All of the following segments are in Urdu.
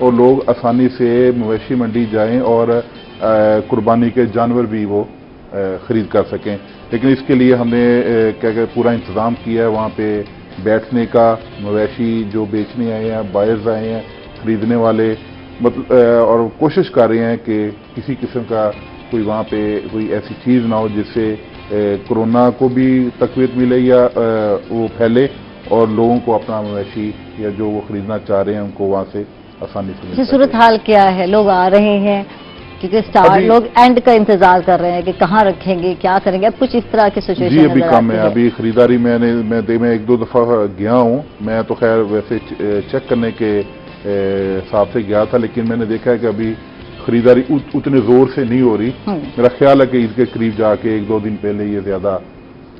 اور لوگ آسانی سے مویشی منڈی جائیں اور قربانی کے جانور بھی وہ خرید کر سکیں. لیکن اس کے لیے ہم نے کیا کہ پورا انتظام کیا ہے وہاں پہ بیٹھنے کا. مویشی جو بیچنے آئے ہیں، بائرز آئے ہیں، خریدنے والے اور کوشش کر رہے ہیں کہ کسی قسم کا کوئی وہاں پہ کوئی ایسی چیز نہ ہو جس سے کورونا کو بھی تقویت ملے یا وہ پھیلے اور لوگوں کو اپنا مویشی یا جو وہ خریدنا چاہ رہے ہیں ان کو وہاں سے آسانی سے مل سکے. صورتحال کیا ہے؟ لوگ آ رہے ہیں کیونکہ لوگ اینڈ کا انتظار کر رہے ہیں کہ کہاں رکھیں گے، کیا کریں گے. اب کچھ اس طرح کی سچویشن جی ابھی کم ہے. ابھی خریداری میں ایک دو دفعہ گیا ہوں. میں تو خیر ویسے چیک کرنے کے حساب سے گیا تھا، لیکن میں نے دیکھا ہے کہ ابھی خریداری اتنے زور سے نہیں ہو رہی. میرا خیال ہے کہ عید کے قریب جا کے ایک دو دن پہلے یہ زیادہ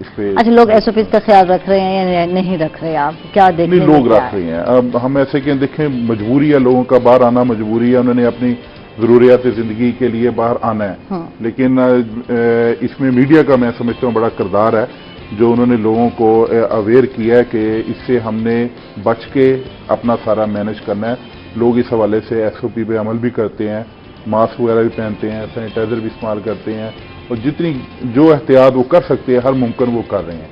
اس پہ. اچھا، لوگ ایس او پیز کا خیال رکھ رہے ہیں یا نہیں رکھ رہے؟ آپ کیا دیکھ رہے ہیں؟ لوگ رکھ رہے ہیں. اب ہم ایسے کہ دیکھیں مجبوری ہے لوگوں کا، باہر آنا مجبوری ہے. انہوں نے اپنی ضروریات زندگی کے لیے باہر آنا ہے. لیکن اس میں میڈیا کا میں سمجھتا ہوں بڑا کردار ہے جو انہوں نے لوگوں کو اویئر کیا ہے کہ اس سے ہم نے بچ کے اپنا سارا مینج کرنا ہے. لوگ اس حوالے سے ایس او پی پہ عمل بھی کرتے ہیں، ماسک وغیرہ بھی پہنتے ہیں، سینیٹائزر بھی استعمال کرتے ہیں اور جتنی جو احتیاط وہ کر سکتے ہیں ہر ممکن وہ کر رہے ہیں.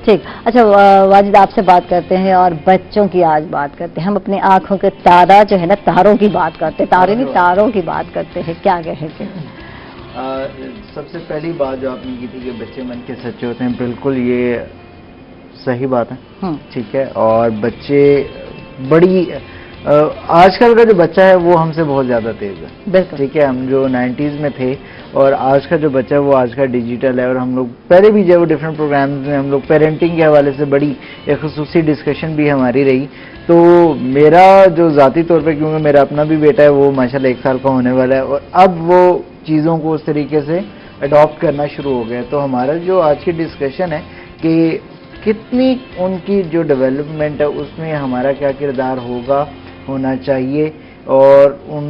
ٹھیک. اچھا واجد، آپ سے بات کرتے ہیں اور بچوں کی آج بات کرتے ہیں. ہم اپنی آنکھوں کے تارا جو ہے نا، تاروں کی بات کرتے ہیں، تارے نہیں تاروں کی بات کرتے ہیں. کیا کہیں گے؟ سب سے پہلی بات جو آپ نے کی تھی کہ بچے من کے سچے ہوتے ہیں، بالکل یہ صحیح بات ہے. ٹھیک ہے. اور بچے بڑی آج کل کا جو بچہ ہے وہ ہم سے بہت زیادہ تیز ہے. ٹھیک ہے. ہم جو 90s میں تھے اور آج کا جو بچہ ہے وہ آج کا ڈیجیٹل ہے. اور ہم لوگ پہلے بھی جو ہے وہ ڈفرینٹ پروگرامز میں ہم لوگ پیرنٹنگ کے حوالے سے بڑی ایک خصوصی ڈسکشن بھی ہماری رہی. تو میرا جو ذاتی طور پہ، کیونکہ میرا اپنا بھی بیٹا ہے وہ ماشاءاللہ 1 سال کا ہونے والا ہے اور اب وہ چیزوں کو اس طریقے سے اڈاپٹ کرنا شروع ہو گیا. تو ہمارا جو آج کی ڈسکشن ہے کہ کتنی ان کی جو ڈیولپمنٹ ہے اس میں ہمارا کیا کردار ہونا چاہیے اور ان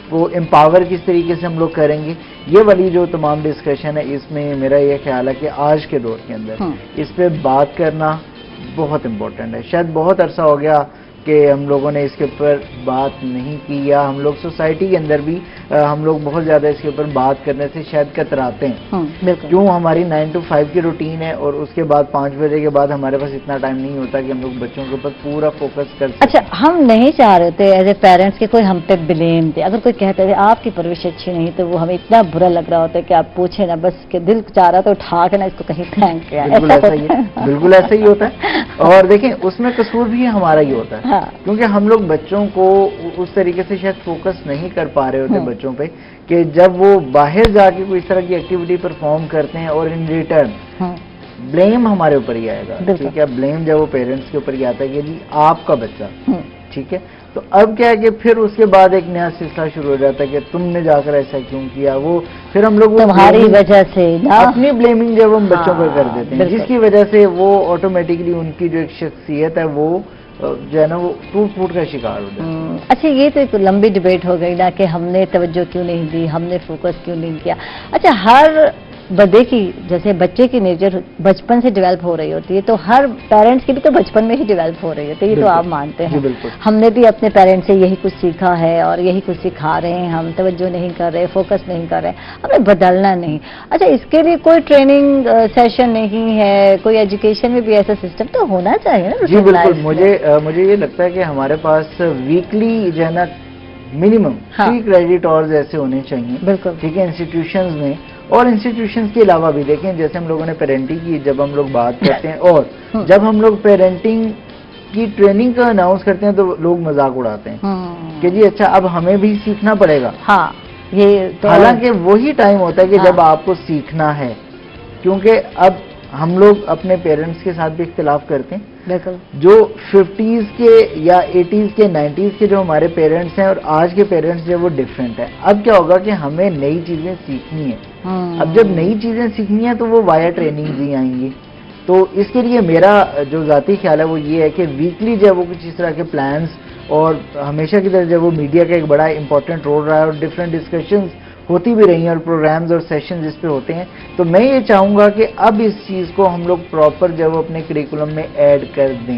کو امپاور کس طریقے سے ہم لوگ کریں گے. یہ والی جو تمام ڈسکشن ہے اس میں میرا یہ خیال ہے کہ آج کے دور کے اندر اس پہ بات کرنا بہت امپورٹنٹ ہے. شاید بہت عرصہ ہو گیا کہ ہم لوگوں نے اس کے اوپر بات نہیں کی، یا ہم لوگ سوسائٹی کے اندر بھی ہم لوگ بہت زیادہ اس کے اوپر بات کرنے سے شاید کتراتے ہیں. کیوں؟ ہماری 9 to 5 کی روٹین ہے اور اس کے بعد 5 بجے کے بعد ہمارے پاس اتنا ٹائم نہیں ہوتا کہ ہم لوگ بچوں کے اوپر پورا فوکس کر سکیں. اچھا، ہم نہیں چاہ رہے تھے ایز اے پیرنٹس کہ کوئی ہم پہ بلیم دے. اگر کوئی کہتا ہے آپ کی پرورش اچھی نہیں تو وہ ہمیں اتنا برا لگ رہا ہوتا ہے کہ آپ پوچھیں نا، بس کہ دل چاہ رہا تو اٹھا کے نا اس کو کہیں پھینک کے. بالکل ایسا ہی ہوتا ہے. اور دیکھیں اس میں قصور بھی ہمارا ہی ہوتا ہے کیونکہ ہم لوگ بچوں کو اس طریقے سے شاید فوکس نہیں کر پا رہے ہوتے بچوں پہ کہ جب وہ باہر جا کے کوئی اس طرح کی ایکٹیویٹی پرفارم کرتے ہیں اور ان ریٹرن بلیم ہمارے اوپر ہی آئے گا. ٹھیک ہے. بلیم جب وہ پیرنٹس کے اوپر ہی آتا ہے کہ جی آپ کا بچہ. ٹھیک ہے. تو اب کیا ہے کہ پھر اس کے بعد ایک نیا سلسلہ شروع ہو جاتا ہے کہ تم نے جا کر ایسا کیوں کیا. وہ پھر ہم لوگ تمہاری وجہ سے اپنی بلیمنگ جب ہم بچوں کو کر دیتے ہیں جس کی وجہ سے وہ آٹومیٹکلی ان کی جو ایک شخصیت ہے وہ جو ہے نا وہ ٹوٹ پھوٹ کا شکار ہو جاتا ہے. اچھا، یہ تو ایک لمبی ڈیبیٹ ہو گئی نا کہ ہم نے توجہ کیوں نہیں دی، ہم نے فوکس کیوں نہیں کیا. اچھا، ہر بدے کی جیسے بچے کی نیچر بچپن سے ڈیولپ ہو رہی ہوتی ہے تو ہر پیرنٹس کی بھی تو بچپن میں ہی ڈیولپ ہو رہی ہوتی ہے. یہ تو آپ مانتے ہیں. ہم نے بھی اپنے پیرنٹس سے یہی کچھ سیکھا ہے اور یہی کچھ سکھا رہے ہیں. ہم توجہ نہیں کر رہے، فوکس نہیں کر رہے، ہمیں بدلنا نہیں. اچھا، اس کے لیے کوئی ٹریننگ سیشن نہیں ہے؟ کوئی ایجوکیشن میں بھی ایسا سسٹم تو ہونا چاہیے نا. جی بالکل. مجھے یہ لگتا ہے کہ ہمارے پاس ویکلی جو ہے نا منیمم 3 کریڈٹ آورز ایسے ہونے چاہیے. بالکل. ٹھیک ہے. انسٹیٹیوشنز میں اور انسٹیٹیوشنز کے علاوہ بھی دیکھیں جیسے ہم لوگوں نے پیرنٹنگ کی جب ہم لوگ بات کرتے ہیں اور جب ہم لوگ پیرنٹنگ کی ٹریننگ کا اناؤنس کرتے ہیں تو لوگ مذاق اڑاتے ہیں کہ جی اچھا اب ہمیں بھی سیکھنا پڑے گا. حالانکہ وہی ٹائم ہوتا ہے کہ جب آپ کو سیکھنا ہے کیونکہ اب ہم لوگ اپنے پیرنٹس کے ساتھ بھی اختلاف کرتے ہیں. جو 50s کے یا 80s کے 90s کے جو ہمارے پیرنٹس ہیں اور آج کے پیرنٹس جو وہ ڈفرینٹ ہیں. اب کیا ہوگا کہ ہمیں نئی چیزیں سیکھنی ہیں. اب جب نئی چیزیں سیکھنی ہیں تو وہ وایا ٹریننگ ہی آئیں گی. تو اس کے لیے میرا جو ذاتی خیال ہے وہ یہ ہے کہ ویکلی جب وہ کچھ اس طرح کے پلانز اور ہمیشہ کی طرح جب وہ میڈیا کا ایک بڑا امپورٹنٹ رول رہا ہے اور ڈفرینٹ ڈسکشنز ہوتی بھی رہی ہیں اور پروگرامز اور سیشنز اس پہ ہوتے ہیں تو میں یہ چاہوں گا کہ اب اس چیز کو ہم لوگ پراپر جب وہ اپنے کریکولم میں ایڈ کر دیں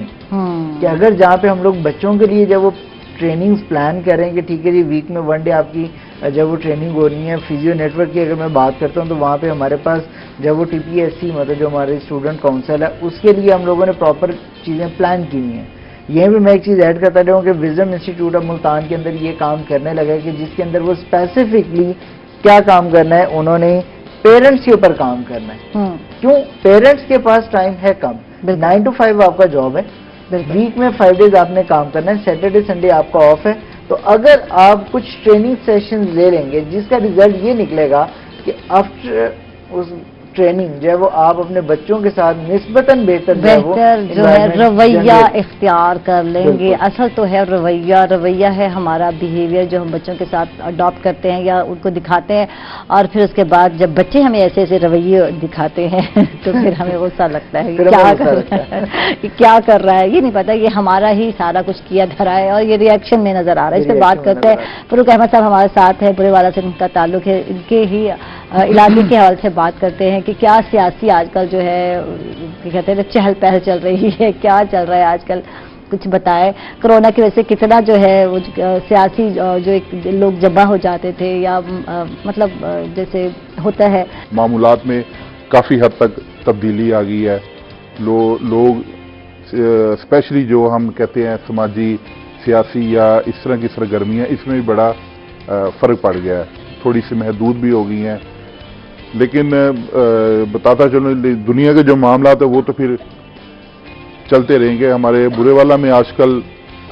کہ اگر جہاں پہ ہم لوگ بچوں کے لیے جب وہ ٹریننگز پلان کریں کہ ٹھیک ہے جی ویک میں 1 ڈے آپ کی جب وہ ٹریننگ ہونی ہے. فزیو نیٹ ورک کی اگر میں بات کرتا ہوں تو وہاں پہ ہمارے پاس جب وہ TPSC مطلب جو ہمارے اسٹوڈنٹ کاؤنسل ہے اس کے لیے ہم لوگوں نے پراپر چیزیں پلان کی ہوئی ہیں. یہ بھی میں ایک چیز ایڈ کرتا رہا ہوں کہ وزڈم انسٹیٹیوٹ آف ملتان کے اندر یہ کام کرنے لگا ہے کہ جس کے اندر وہ اسپیسیفکلی کیا کام کرنا ہے, انہوں نے پیرنٹس کے اوپر کام کرنا ہے. کیوں؟ پیرنٹس کے پاس ٹائم ہے کم. 9 to 5 آپ کا جاب ہے, ویک میں 5 days آپ نے کام کرنا ہے, سیٹرڈے سنڈے آپ کا آف ہے. تو اگر آپ کچھ ٹریننگ سیشن لے لیں گے جس کا ریزلٹ یہ نکلے گا کہ آفٹر اس ٹریننگ جو ہے وہ آپ اپنے بچوں کے ساتھ نسبتاً بہتر جو ہے رویہ اختیار کر لیں گے. اصل تو ہے رویہ ہے ہمارا بیہیویئر جو ہم بچوں کے ساتھ اڈاپٹ کرتے ہیں یا ان کو دکھاتے ہیں, اور پھر اس کے بعد جب بچے ہمیں ایسے ایسے رویے دکھاتے ہیں تو پھر ہمیں غصہ لگتا ہے کیا کر رہا ہے, یہ نہیں پتا, یہ ہمارا ہی سارا کچھ کیا دھرا ہے اور یہ ریئیکشن میں نظر آ رہا ہے. اس پہ بات کرتے ہیں. فاروق احمد صاحب ہمارے ساتھ ہیں, برے والا سے ان کا تعلق ہے, ان کے ہی علاقے کے حوالے سے بات کرتے ہیں کہ کیا سیاسی آج کل جو ہے کہتے ہیں چہل پہل چل رہی ہے, کیا چل رہا ہے آج کل, کچھ بتائیں. کرونا کی وجہ سے کتنا جو ہے وہ سیاسی جو ایک لوگ جمع ہو جاتے تھے یا مطلب جیسے ہوتا ہے معمولات میں کافی حد تک تبدیلی آ گئی ہے. لوگ اسپیشلی جو ہم کہتے ہیں سماجی سیاسی یا اس طرح کی سرگرمیاں, اس میں بھی بڑا فرق پڑ گیا ہے. تھوڑی سی محدود بھی ہو گئی ہیں, لیکن بتاتا چلوں دنیا کے جو معاملات ہیں وہ تو پھر چلتے رہیں گے. ہمارے برے والا میں آج کل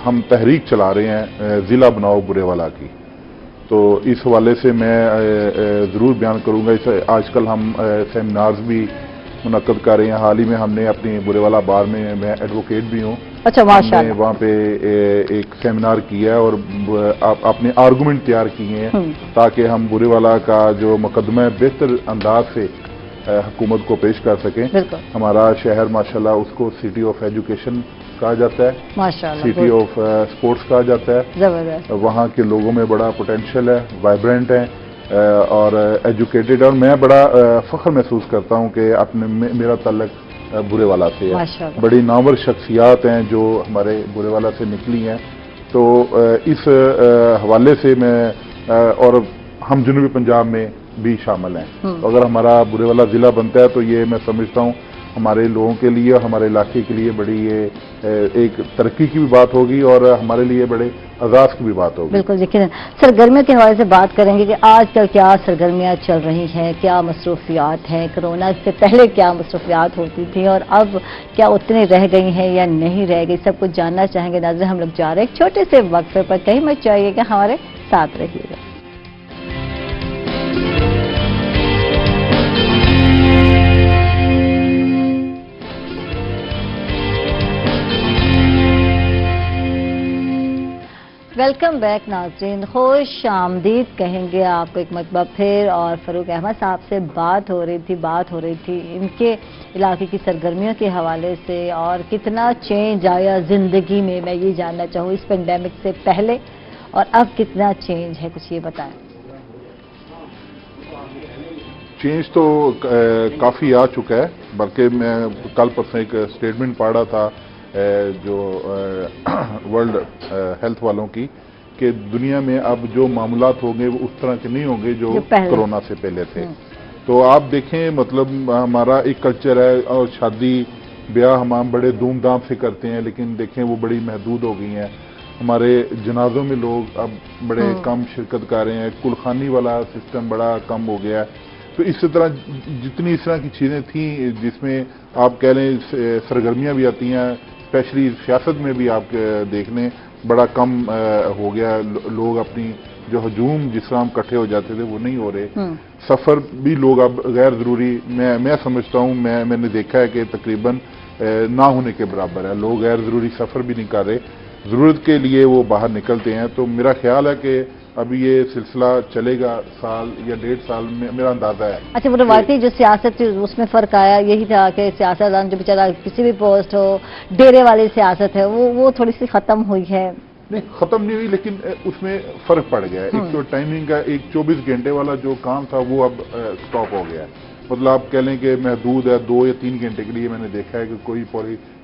ہم تحریک چلا رہے ہیں ضلع بناؤ برے والا کی, تو اس حوالے سے میں ضرور بیان کروں گا. آج کل ہم سیمینارز بھی منعقد کر رہے ہیں. حال ہی میں ہم نے اپنی برے والا بار میں ایڈوکیٹ بھی ہوں. اچھا ماشاء اللہ. وہاں پہ ایک سیمینار کیا ہے اور اپنے آرگومنٹ تیار کیے ہیں تاکہ ہم برے والا کا جو مقدمہ ہے بہتر انداز سے حکومت کو پیش کر سکیں. ہمارا شہر ماشاءاللہ اس کو سٹی آف ایجوکیشن کہا جاتا ہے, سٹی آف اسپورٹس کہا جاتا ہے. وہاں کے لوگوں میں بڑا پوٹینشیل ہے, وائبرنٹ ہے اور ایجوکیٹڈ, اور میں بڑا فخر محسوس کرتا ہوں کہ میرا تعلق برے والا سے ہے. بڑی نامور شخصیات ہیں جو ہمارے برے والا سے نکلی ہیں. تو اس حوالے سے میں اور ہم جنوبی پنجاب میں بھی شامل ہیں. اگر ہمارا برے والا ضلع بنتا ہے تو یہ میں سمجھتا ہوں ہمارے لوگوں کے لیے اور ہمارے علاقے کے لیے بڑی ایک ترقی کی بھی بات ہوگی اور ہمارے لیے بڑے اعزاز کی بھی بات ہوگی. بالکل. دیکھیں سرگرمیوں کے حوالے سے بات کریں گے کہ آج کل کیا سرگرمیاں چل رہی ہیں, کیا مصروفیات ہیں, کرونا سے پہلے کیا مصروفیات ہوتی تھیں اور اب کیا اتنے رہ گئی ہیں یا نہیں رہ گئی, سب کچھ جاننا چاہیں گے. ناظرین ہم لوگ جا رہے ہیں ایک چھوٹے سے وقفے پر, کہیں مت جائیے کہ ہمارے ساتھ رہیے گا. ویلکم بیک ناظرین, خوش آمدید کہیں گے آپ کو ایک مرتبہ پھر. اور فاروق احمد صاحب سے بات ہو رہی تھی ان کے علاقے کی سرگرمیوں کے حوالے سے اور کتنا چینج آیا زندگی میں. میں یہ جاننا چاہوں اس پینڈیمک سے پہلے اور اب کتنا چینج ہے, کچھ یہ بتائیں. چینج تو کافی آ چکا ہے, بلکہ میں کل پرسوں ایک اسٹیٹمنٹ پڑھ رہا تھا جو ورلڈ ہیلتھ والوں کی کہ دنیا میں اب جو معاملات ہوں گے وہ اس طرح کے نہیں ہوں گے جو کرونا سے پہلے تھے. تو آپ دیکھیں مطلب ہمارا ایک کلچر ہے اور شادی بیاہ ہم بڑے دھوم دھام سے کرتے ہیں, لیکن دیکھیں وہ بڑی محدود ہو گئی ہیں. ہمارے جنازوں میں لوگ اب بڑے کم شرکت کر رہے ہیں, کلخانی والا سسٹم بڑا کم ہو گیا ہے. تو اسی طرح جتنی اس طرح کی چیزیں تھیں جس میں آپ کہہ لیں سرگرمیاں بھی آتی ہیں, اسپیشلی سیاست میں بھی آپ دیکھ لیں بڑا کم ہو گیا. لوگ اپنی جو ہجوم جس طرح ہم کٹھے ہو جاتے تھے وہ نہیں ہو رہے. سفر بھی لوگ اب غیر ضروری میں سمجھتا ہوں, میں نے دیکھا ہے کہ تقریباً نہ ہونے کے برابر ہے. لوگ غیر ضروری سفر بھی نہیں کر رہے, ضرورت کے لیے وہ باہر نکلتے ہیں. تو میرا خیال ہے کہ ابھی یہ سلسلہ چلے گا سال یا 1.5 سال میں, میرا اندازہ ہے. اچھا وہ روایتی جو سیاست تھی اس میں فرق آیا, یہی تھا کہ سیاستدان جو بیچارہ کسی بھی پوسٹ ہو, ڈیرے والی سیاست ہے وہ تھوڑی سی ختم ہوئی ہے. نہیں ختم نہیں ہوئی, لیکن اس میں فرق پڑ گیا ہے. ایک تو ٹائمنگ کا ایک 24 گھنٹے والا جو کام تھا وہ اب سٹاپ ہو گیا ہے. مطلب آپ کہہ لیں کہ محدود ہے 2 یا 3 گھنٹے کے لیے. میں نے دیکھا ہے کہ کوئی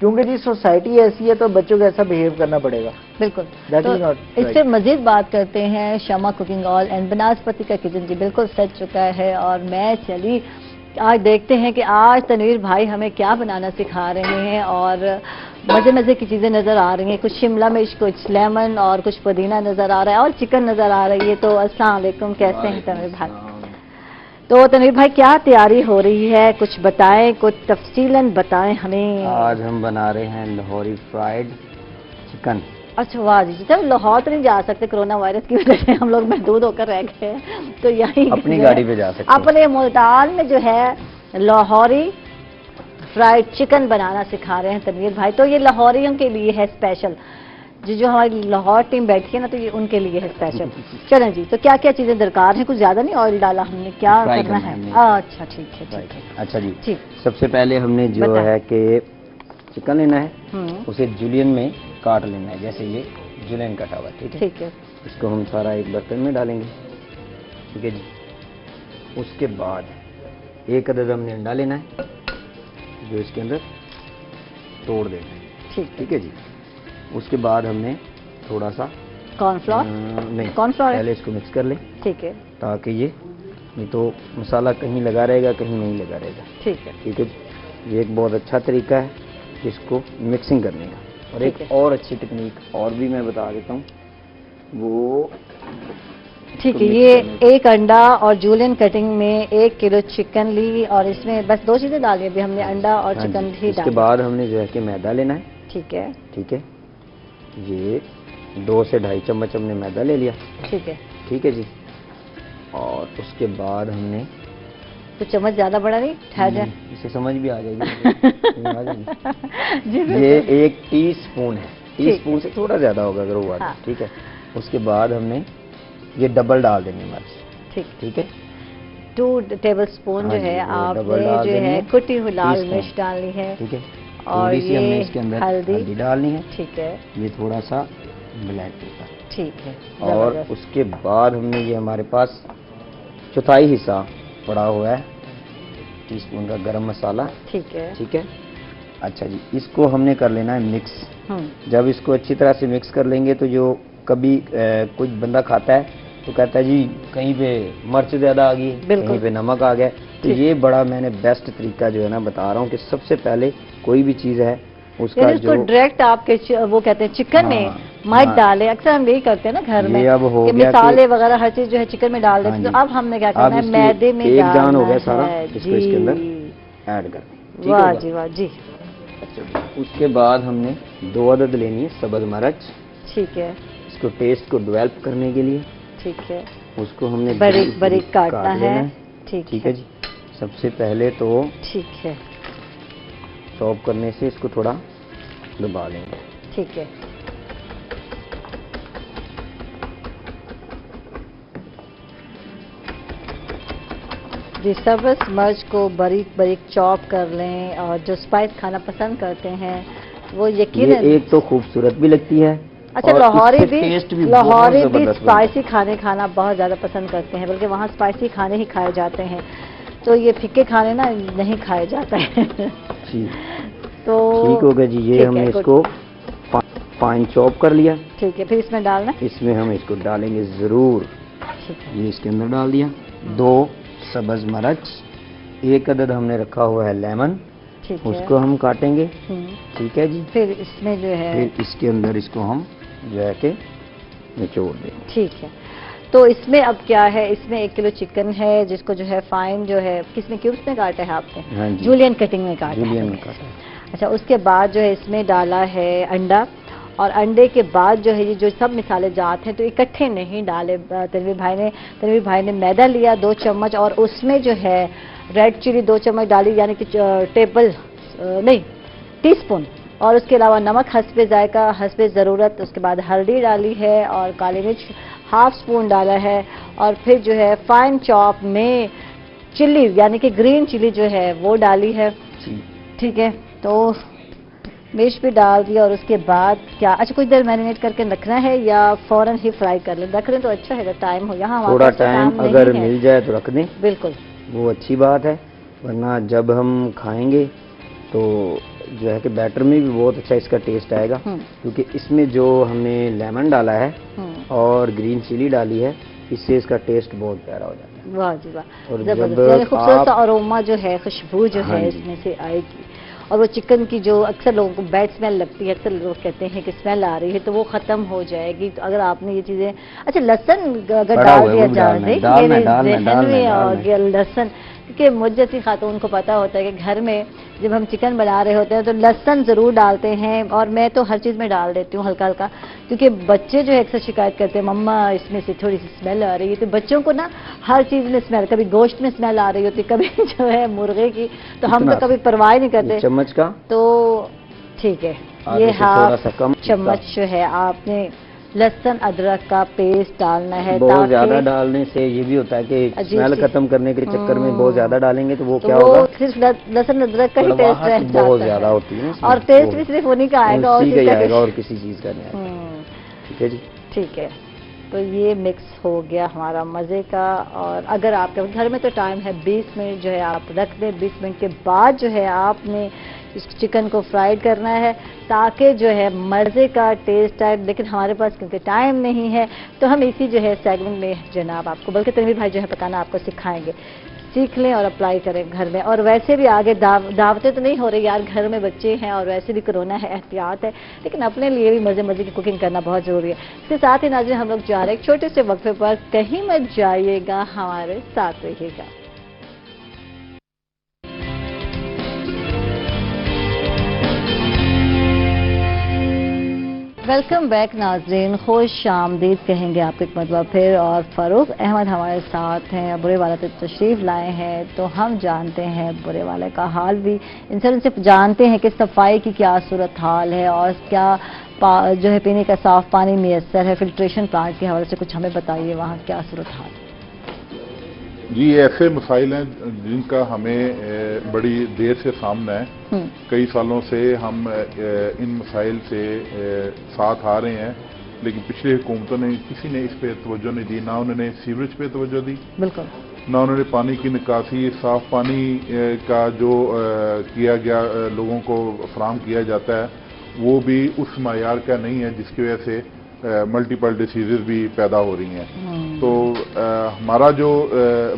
کیونکہ جی سوسائٹی ایسی ہے تو بچوں کو ایسا بہیو کرنا پڑے گا. بالکل. That تو is not اس right. سے مزید بات کرتے ہیں شمع کوکنگ آل اینڈ بناسپتی کا کچن. جی بالکل سج چکا ہے اور میں چلی آج دیکھتے ہیں کہ آج تنویر بھائی ہمیں کیا بنانا سکھا رہے ہیں اور مزے مزے کی چیزیں نظر آ رہی ہیں. کچھ شملہ مرچ، کچھ لیمن اور کچھ پودینہ نظر آ رہا ہے اور چکن نظر آ رہی ہے. تو السلام علیکم، کیسے ہیں تنویر بھائی؟ تو تنویر بھائی کیا تیاری ہو رہی ہے، کچھ بتائیں، کچھ تفصیلاً بتائیں ہمیں. آج ہم بنا رہے ہیں لاہوری فرائیڈ چکن. اچھا واہ جی، جب لاہور تو نہیں جا سکتے کرونا وائرس کی وجہ سے، ہم لوگ محدود ہو کر رہ گئے ہیں تو یہی اپنی گاڑی پہ جا سکتے ہیں. اپنے ملتان میں جو ہے لاہوری فرائیڈ چکن بنانا سکھا رہے ہیں تنویر بھائی. تو یہ لاہوریوں کے لیے ہے اسپیشل، جو ہماری لاہور ٹیم بیٹھی ہے نا تو یہ ان کے لیے ہے اسپیشل. چلیں جی، تو کیا کیا چیزیں درکار ہیں؟ کچھ زیادہ نہیں آئل ڈالا ہم نے، کیا کرنا ہے؟ اچھا ٹھیک ہے ٹھیک ہے. اچھا جی، ٹھیک. سب سے پہلے ہم نے جو ہے کہ چکن لینا ہے، اسے جولین میں کاٹ لینا ہے، جیسے یہ جولین کٹا ہوا. ٹھیک ہے، ٹھیک ہے. اس کو ہم سارا ایک برتن میں ڈالیں گے. ٹھیک ہے جی. اس کے بعد ایک عدد ہم نے انڈا لینا ہے جو اس کے اندر توڑ دینا ہے. ٹھیک ہے جی. اس کے بعد ہم نے تھوڑا سا کارن فلاور، نہیں، کارن فلاور پہلے اس کو مکس کر لیں. ٹھیک ہے. تاکہ یہ نہیں تو مسالہ کہیں لگا رہے گا کہیں نہیں لگا رہے گا. ٹھیک ہے. ٹھیک ہے جی. یہ ایک بہت اچھا طریقہ ہے اس کو مکسنگ کرنے کا. اور ایک اور اچھی ٹیکنیک اور بھی میں بتا دیتا ہوں، وہ ٹھیک ہے. یہ ایک انڈا اور جولین کٹنگ میں 1 کلو چکن لی اور اس میں بس 2 چیزیں ڈالی. ابھی ہم نے انڈا اور چکن ہی اس کے ڈالا. بعد ہم نے جو ہے کہ میدا لینا ہے. ٹھیک ہے. ٹھیک ہے. یہ 2 سے 2.5 چمچ ہم نے میدا لے لیا. ٹھیک ہے. ٹھیک ہے جی. اور اس کے بعد ہم نے تو چمچ زیادہ بڑا نہیں ٹھہر جائے، اسے سمجھ بھی آ جائے گی. یہ 1 ٹی اسپون ہے. ٹی اسپون سے تھوڑا زیادہ ہوگا اگر ہوا. ٹھیک ہے. اس کے بعد ہم نے یہ ڈبل ڈال دیں گے مرچ. ٹھیک ہے. 2 ٹیبل اسپون جو ہے آپ نے جو ہے کٹی ہوئی لال مرچ ڈالنی ہے. ٹھیک ہے. اور ہم نے اس کے یہ اندر ہلدی ڈالنی ہے. ٹھیک ہے. یہ تھوڑا سا بلیک پیپر. ٹھیک ہے. اور اس کے بعد ہم نے یہ ہمارے پاس 1/4 حصہ پڑا ہوا ہے ٹی اسپون کا گرم مسالہ. ٹھیک ہے. ٹھیک ہے. اچھا جی، اس کو ہم نے کر لینا ہے مکس. جب اس کو اچھی طرح سے مکس کر لیں گے تو جو کبھی کچھ بندہ کھاتا ہے تو کہتا ہے جی کہیں پہ مرچ زیادہ آ گئی، کہیں پہ نمک آ گیا. تو یہ بڑا میں نے بیسٹ طریقہ جو ہے نا بتا رہا ہوں کہ سب سے پہلے کوئی بھی چیز ہے اس کا جو ڈائریکٹ آپ کے وہ کہتے ہیں چکن میں مت ڈالیں. اکثر ہم یہی کرتے ہیں نا گھر میں، اب ہو گیا مسالے وغیرہ ہر چیز جو ہے چکن میں ڈال دیتے. تو اب ہم نے کیا کرنا ہے، میدے میں ایک جان ہو گیا ڈالنا سارا، ہے. اس کو اس کے اندر ایڈ کر دیں. واہ جی واہ جی. اس کے بعد ہم نے 2 عدد لینی ہے سبز مرچ. ٹھیک ہے. اس کو ٹیسٹ کو ڈیولپ کرنے کے لیے ٹھیک ہے. اس کو ہم نے باریک باریک کاٹنا ہے. ٹھیک ہے جی. سب سے پہلے تو ٹھیک ہے چاپ کرنے سے اس کو تھوڑا دبا لیں گے. ٹھیک ہے. جی سبز مرچ کو باریک باریک چاپ کر لیں. اور جو اسپائس کھانا پسند کرتے ہیں وہ یقیناً ایک تو خوبصورت بھی لگتی ہے. اچھا لاہوری بھی اسپائسی کھانے کھانا بہت زیادہ پسند کرتے ہیں، بلکہ وہاں اسپائسی کھانے ہی کھائے جاتے ہیں. تو یہ پھیکے کھانے نا نہیں کھائے جاتے ہیں. تو ٹھیک ہوگا جی. یہ ہم نے اس کو فائن چاپ کر لیا. ٹھیک ہے. پھر اس میں ڈالنا، اس میں ہم اس کو ڈالیں گے ضرور. یہ اس کے اندر ڈال دیا. 2 سبز مرچ، 1 عدد ہم نے رکھا ہوا ہے لیمن، اس کو ہم کاٹیں گے. ٹھیک ہے جی. پھر اس میں جو ہے پھر اس کے اندر اس کو ہم جو ہے کہ نچوڑ دیں. ٹھیک ہے. تو اس میں اب کیا ہے، اس میں 1 کلو چکن ہے جس کو جو ہے فائن جو ہے کس میں کیوبس میں کاٹا ہے آپ نے؟ جولین کٹنگ میں کاٹا ہے. اچھا. اس کے بعد جو ہے اس میں ڈالا ہے انڈا. اور انڈے کے بعد جو ہے یہ جو سب مسالے جات ہیں تو اکٹھے نہیں ڈالے. تنویر بھائی نے میدا لیا 2 چمچ اور اس میں جو ہے ریڈ چلی 2 چمچ ڈالی، یعنی کہ ٹی اسپون. اور اس کے علاوہ نمک حسب ذائقہ حسب ضرورت. اس کے بعد ہلدی ڈالی ہے اور کالی مرچ 1/2 اسپون ڈالا ہے. اور پھر جو ہے فائن چاپ میں چلی یعنی کہ گرین چلی جو ہے وہ ڈالی ہے. ٹھیک ہے. تو مرچ بھی ڈال دیا. اور اس کے بعد کیا اچھا کچھ دیر میرینیٹ کر کے رکھنا ہے یا فوراً ہی فرائی کر لیں؟ رکھ لیں تو اچھا ہے، ٹائم ہو. یہاں تھوڑا ٹائم اگر مل جائے تو رکھ دیں. بالکل وہ اچھی بات ہے، ورنہ جب ہم کھائیں گے تو جو ہے کہ بیٹر میں بھی بہت اچھا اس کا ٹیسٹ آئے گا، کیونکہ اس میں جو ہم نے لیمن ڈالا ہے اور گرین چلی ڈالی ہے، اس سے اس کا ٹیسٹ بہت پیارا ہو جاتا ہے۔ واہ جی واہ، اور زبردست، خوبصورت اروما جو ہے، خوشبو جو ہے اس میں سے آئے گی، اور وہ چکن کی جو اکثر لوگوں کو بیڈ اسمیل لگتی ہے، اکثر لوگ کہتے ہیں کہ اسمیل آ رہی ہے، تو وہ ختم ہو جائے گی۔ تو اگر آپ نے یہ چیزیں، اچھا لہسن اگر ڈال دیا جائے، میرے ذہن میں آ گیا لہسن، کیونکہ مجھ جیسی خاتون کو پتا ہوتا ہے کہ گھر میں جب ہم چکن بنا رہے ہوتے ہیں تو لہسن ضرور ڈالتے ہیں، اور میں تو ہر چیز میں ڈال دیتی ہوں ہلکا ہلکا، کیونکہ بچے جو ہے اکثر شکایت کرتے ہیں مما اس میں سے تھوڑی سی اسمیل آ رہی ہے، تو بچوں کو نا ہر چیز میں اسمیل، کبھی گوشت میں اسمیل آ رہی ہوتی، کبھی جو ہے مرغے کی، تو ہم تو کبھی پرواہ نہیں کرتے چمچ کا، تو ٹھیک ہے یہ ہاف چمچ جو ہے آپ نے لہسن ادرک کا پیسٹ ڈالنا ہے۔ بہت زیادہ ڈالنے سے یہ بھی ہوتا ہے کہ اسمیل ختم کرنے کے چکر میں بہت زیادہ ڈالیں گے تو وہ کیا ہوگا، صرف لہسن ادرک کا ہی ٹیسٹ رہتا ہے، بہت زیادہ ہوتی ہے، اور ٹیسٹ بھی صرف انہی کا آئے گا، اور کسی چیز کا نہیں آئے گا۔ ٹھیک ہے جی، ٹھیک ہے، تو یہ مکس ہو گیا ہمارا مزے کا۔ اور اگر آپ کے گھر میں تو ٹائم ہے 20 منٹ جو ہے آپ رکھ دیں، 20 منٹ کے بعد جو ہے آپ نے اس چکن کو فرائیڈ کرنا ہے تاکہ جو ہے مزے کا ٹیسٹ آئے، لیکن ہمارے پاس کیونکہ ٹائم نہیں ہے تو ہم اسی جو ہے سیگمنٹ میں جناب آپ کو، بلکہ تنویر بھائی جو ہے پکانا آپ کو سکھائیں گے، سیکھ لیں اور اپلائی کریں گھر میں۔ اور ویسے بھی آگے دعوتیں تو نہیں ہو رہی یار، گھر میں بچے ہیں اور ویسے بھی کرونا ہے، احتیاط ہے، لیکن اپنے لیے بھی مزے مزے کی کوکنگ کرنا بہت ضروری ہے۔ اس کے ساتھ ہی ناظرین ہم لوگ جا رہے ہیں ایک چھوٹے سے وقفے پر، کہیں مت جائیے گا، ہمارے ساتھ رہیے گا۔ ویلکم بیک ناظرین، خوش آمدید کہیں گے آپ کو ایک مرتبہ پھر، اور فاروق احمد ہمارے ساتھ ہیں، برے والے سے تشریف لائے ہیں، تو ہم جانتے ہیں برے والے کا حال بھی، ان سے جانتے ہیں کہ صفائی کی کیا صورت حال ہے اور کیا جو ہے پینے کا صاف پانی میسر ہے، فلٹریشن پلانٹ کے حوالے سے کچھ ہمیں بتائیے وہاں کیا صورت حال ہے۔ جی ایسے مسائل ہیں جن کا ہمیں بڑی دیر سے سامنا ہے، کئی سالوں سے ہم ان مسائل سے ساتھ آ رہے ہیں، لیکن پچھلی حکومتوں نے کسی نے اس پہ توجہ نہیں دی، نہ انہوں نے سیوریج پہ توجہ دی، بالکل نہ انہوں نے پانی کی نکاسی، صاف پانی کا جو کیا گیا لوگوں کو فراہم کیا جاتا ہے وہ بھی اس معیار کا نہیں ہے جس کی وجہ سے ملٹیپل ڈیسیزز بھی پیدا ہو رہی ہیں۔ تو ہمارا جو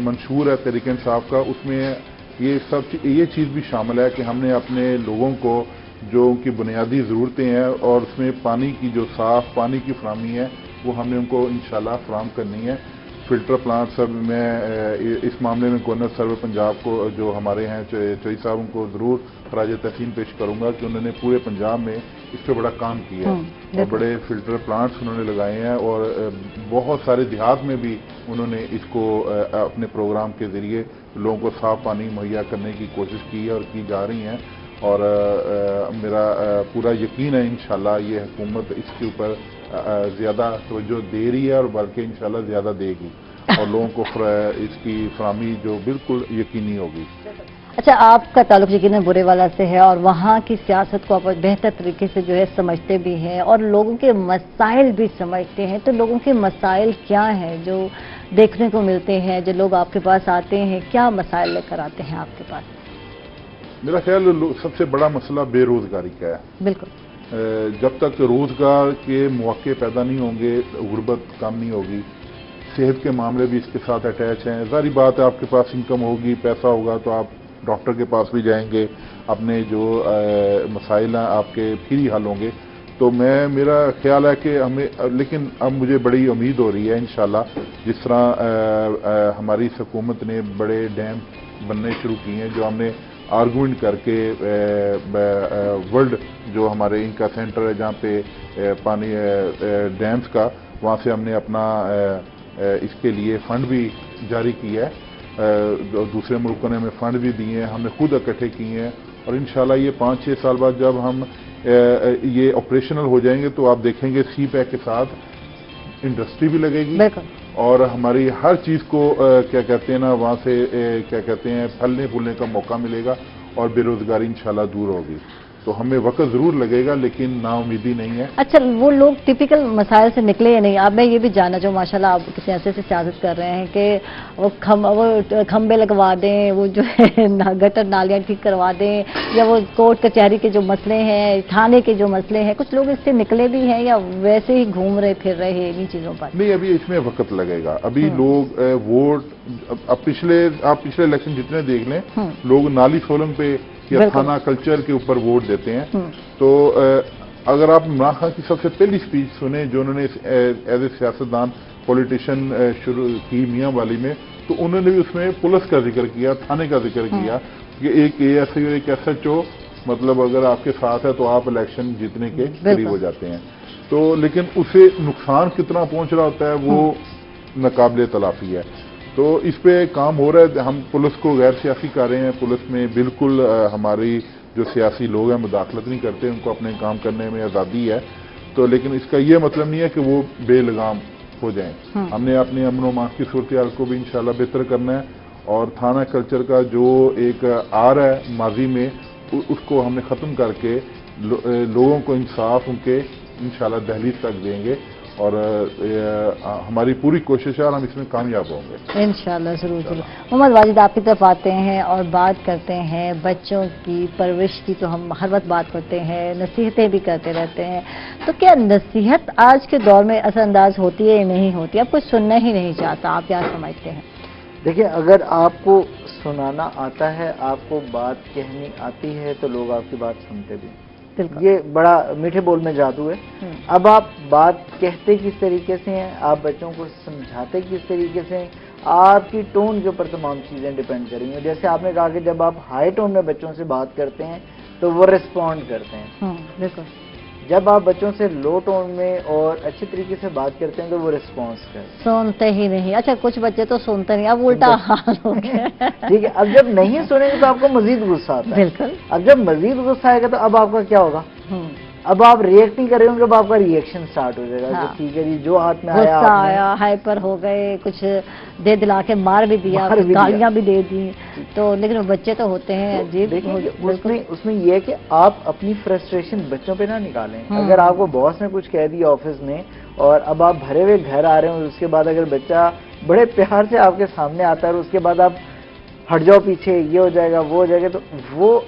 منشور ہے تحریک انصاف کا، اس میں یہ چیز بھی شامل ہے کہ ہم نے اپنے لوگوں کو جو ان کی بنیادی ضرورتیں ہیں اور اس میں پانی کی جو صاف پانی کی فراہمی ہے وہ ہم نے ان کو انشاءاللہ فراہم کرنی ہے۔ فلٹر پلانٹ سب میں اس معاملے میں گورنر سرور پنجاب کو جو ہمارے ہیں چوئی صاحب، ان کو ضرور خراج تحسین پیش کروں گا کہ انہوں نے پورے پنجاب میں اس پہ بڑا کام کیا ہے اور بڑے فلٹر پلانٹس انہوں نے لگائے ہیں، اور بہت سارے دیہات میں بھی انہوں نے اس کو اپنے پروگرام کے ذریعے لوگوں کو صاف پانی مہیا کرنے کی کوشش کی ہے اور کی جا رہی ہیں، اور میرا پورا یقین ہے انشاءاللہ یہ حکومت اس کے اوپر زیادہ توجہ دے رہی ہے اور بلکہ انشاءاللہ زیادہ دے گی، اور لوگوں کو اس کی فراہمی جو بالکل یقینی ہوگی۔ اچھا، آپ کا تعلق یقیناً برے والا سے ہے اور وہاں کی سیاست کو آپ بہتر طریقے سے جو ہے سمجھتے بھی ہیں اور لوگوں کے مسائل بھی سمجھتے ہیں، تو لوگوں کے مسائل کیا ہیں جو دیکھنے کو ملتے ہیں؟ جو لوگ آپ کے پاس آتے ہیں کیا مسائل لے کر آتے ہیں آپ کے پاس؟ میرا خیال سب سے بڑا مسئلہ بے روزگاری کا ہے۔ بالکل، جب تک روزگار کے مواقع پیدا نہیں ہوں گے غربت کم نہیں ہوگی۔ صحت کے معاملے بھی اس کے ساتھ اٹیچ ہیں، ظاہری بات ہے آپ کے پاس انکم ہوگی، پیسہ ہوگا تو آپ ڈاکٹر کے پاس بھی جائیں گے، اپنے جو مسائل ہیں آپ کے پھر ہی حل ہوں گے۔ تو میرا خیال ہے کہ ہمیں، لیکن اب مجھے بڑی امید ہو رہی ہے انشاءاللہ، جس طرح ہماری حکومت نے بڑے ڈیم بننے شروع کیے ہیں، جو ہم نے آرگومنٹ کر کے ورلڈ جو ہمارے ان کا سینٹر ہے جہاں پہ پانی ڈیمز کا، وہاں سے ہم نے اپنا اس کے لیے فنڈ بھی جاری کیا ہے، دوسرے ملکوں نے ہمیں فنڈ بھی دیے ہیں، ہم نے خود اکٹھے کیے ہیں، اور انشاءاللہ یہ 5-6 سال بعد جب ہم یہ آپریشنل ہو جائیں گے تو آپ دیکھیں گے سی پیک کے ساتھ انڈسٹری بھی لگے گی اور ہماری ہر چیز کو کیا کہتے ہیں نا وہاں سے کیا کہتے ہیں پھلنے پھولنے کا موقع ملے گا اور بے روزگاری انشاءاللہ دور ہوگی۔ تو ہمیں وقت ضرور لگے گا لیکن نا امیدی نہیں ہے. اچھا وہ لوگ ٹپیکل مسائل سے نکلے یا نہیں؟ اب میں یہ بھی جاننا چاہوں، ماشاءاللہ آپ کتنے عرصے سے سیاست کر رہے ہیں، کہ وہ کھمبے لگوا دیں، وہ جو ہے گٹر نالیاں ٹھیک کروا دیں، یا وہ کورٹ کچہری کے جو مسئلے ہیں، تھانے کے جو مسئلے ہیں، کچھ لوگ اس سے نکلے بھی ہیں یا ویسے ہی گھوم رہے پھر رہے ہیں انہی چیزوں پر؟ نہیں، ابھی اس میں وقت لگے گا. ابھی لوگ ووٹ، اب پچھلے الیکشن جتنے دیکھ لیں، لوگ نالی سولنگ پہ یا تھانہ کلچر کے اوپر ووٹ دیتے ہیں. تو اگر آپ عمران خان کی سب سے پہلی سپیچ سنیں جو انہوں نے ایز اے سیاستدان پولیٹیشین شروع کی میاں والی میں، تو انہوں نے بھی اس میں پولیس کا ذکر کیا، تھانے کا ذکر کیا کہ ایک اے ایس آئی اور ایک ایس ایچ او مطلب اگر آپ کے ساتھ ہے تو آپ الیکشن جیتنے کے قریب ہو جاتے ہیں. تو لیکن اسے نقصان کتنا پہنچ رہا ہوتا ہے وہ ناقابل تلافی ہے. تو اس پہ کام ہو رہا ہے. ہم پولیس کو غیر سیاسی کر رہے ہیں، پولیس میں بالکل ہماری جو سیاسی لوگ ہیں مداخلت نہیں کرتے، ان کو اپنے کام کرنے میں آزادی ہے. تو لیکن اس کا یہ مطلب نہیں ہے کہ وہ بے لگام ہو جائیں. ہم نے اپنے امن و امان کی صورتحال کو بھی انشاءاللہ بہتر کرنا ہے، اور تھانہ کلچر کا جو ایک آ رہا ہے ماضی میں اس کو ہم نے ختم کر کے لوگوں کو انصاف ان کے انشاءاللہ دہلیز تک دیں گے، اور ہماری پوری کوشش ہے اور ہم اس میں کامیاب ہوں گے انشاءاللہ. ضرور ضرور. محمد واجد آپ کی طرف آتے ہیں اور بات کرتے ہیں بچوں کی پرورش کی، تو ہم ہر وقت بات کرتے ہیں، نصیحتیں بھی کرتے رہتے ہیں. تو کیا نصیحت آج کے دور میں اثر انداز ہوتی ہے یا نہیں ہوتی؟ اب کوئی سننا ہی نہیں چاہتا، آپ کیا سمجھتے ہیں؟ دیکھیں، اگر آپ کو سنانا آتا ہے، آپ کو بات کہنی آتی ہے، تو لوگ آپ کی بات سنتے بھی. یہ بڑا میٹھے بول میں جادو ہے. اب آپ بات کہتے کس طریقے سے ہیں، آپ بچوں کو سمجھاتے کس طریقے سے ہیں، آپ کی ٹون کے اوپر تمام چیزیں ڈیپینڈ کریں گی. جیسے آپ نے کہا کہ جب آپ ہائی ٹون میں بچوں سے بات کرتے ہیں تو وہ ریسپونڈ کرتے ہیں. بالکل. جب آپ بچوں سے لو ٹون میں اور اچھے طریقے سے بات کرتے ہیں تو وہ ریسپانس کرتے ہیں. سنتے ہی نہیں. اچھا کچھ بچے تو سنتے نہیں، اب الٹا حال ہو گیا. ٹھیک ہے، اب جب نہیں سنیں گے تو آپ کو مزید غصہ آتا ہے. بالکل. اب جب مزید غصہ آئے گا تو اب آپ کا کیا ہوگا؟ اب آپ ریئیکٹ نہیں کر رہے ہوں گے، اب آپ کا ریئیکشن سٹارٹ ہو جائے گا کہ ٹھیک ہے جی، جو ہاتھ میں آیا غصہ آیا، ہائپر ہو گئے، کچھ دے دلا کے مار بھی دیا، گالیاں بھی دے دی. تو لیکن وہ بچے تو ہوتے ہیں عجیب. اس میں یہ ہے کہ آپ اپنی فرسٹریشن بچوں پہ نہ نکالیں. اگر آپ کو باس نے کچھ کہہ دیا آفس میں اور اب آپ بھرے ہوئے گھر آ رہے ہیں، اور اس کے بعد اگر بچہ بڑے پیار سے آپ کے سامنے آتا ہے اور اس کے بعد آپ ہٹ جاؤ پیچھے، یہ ہو جائے گا وہ ہو جائے گا، تو وہ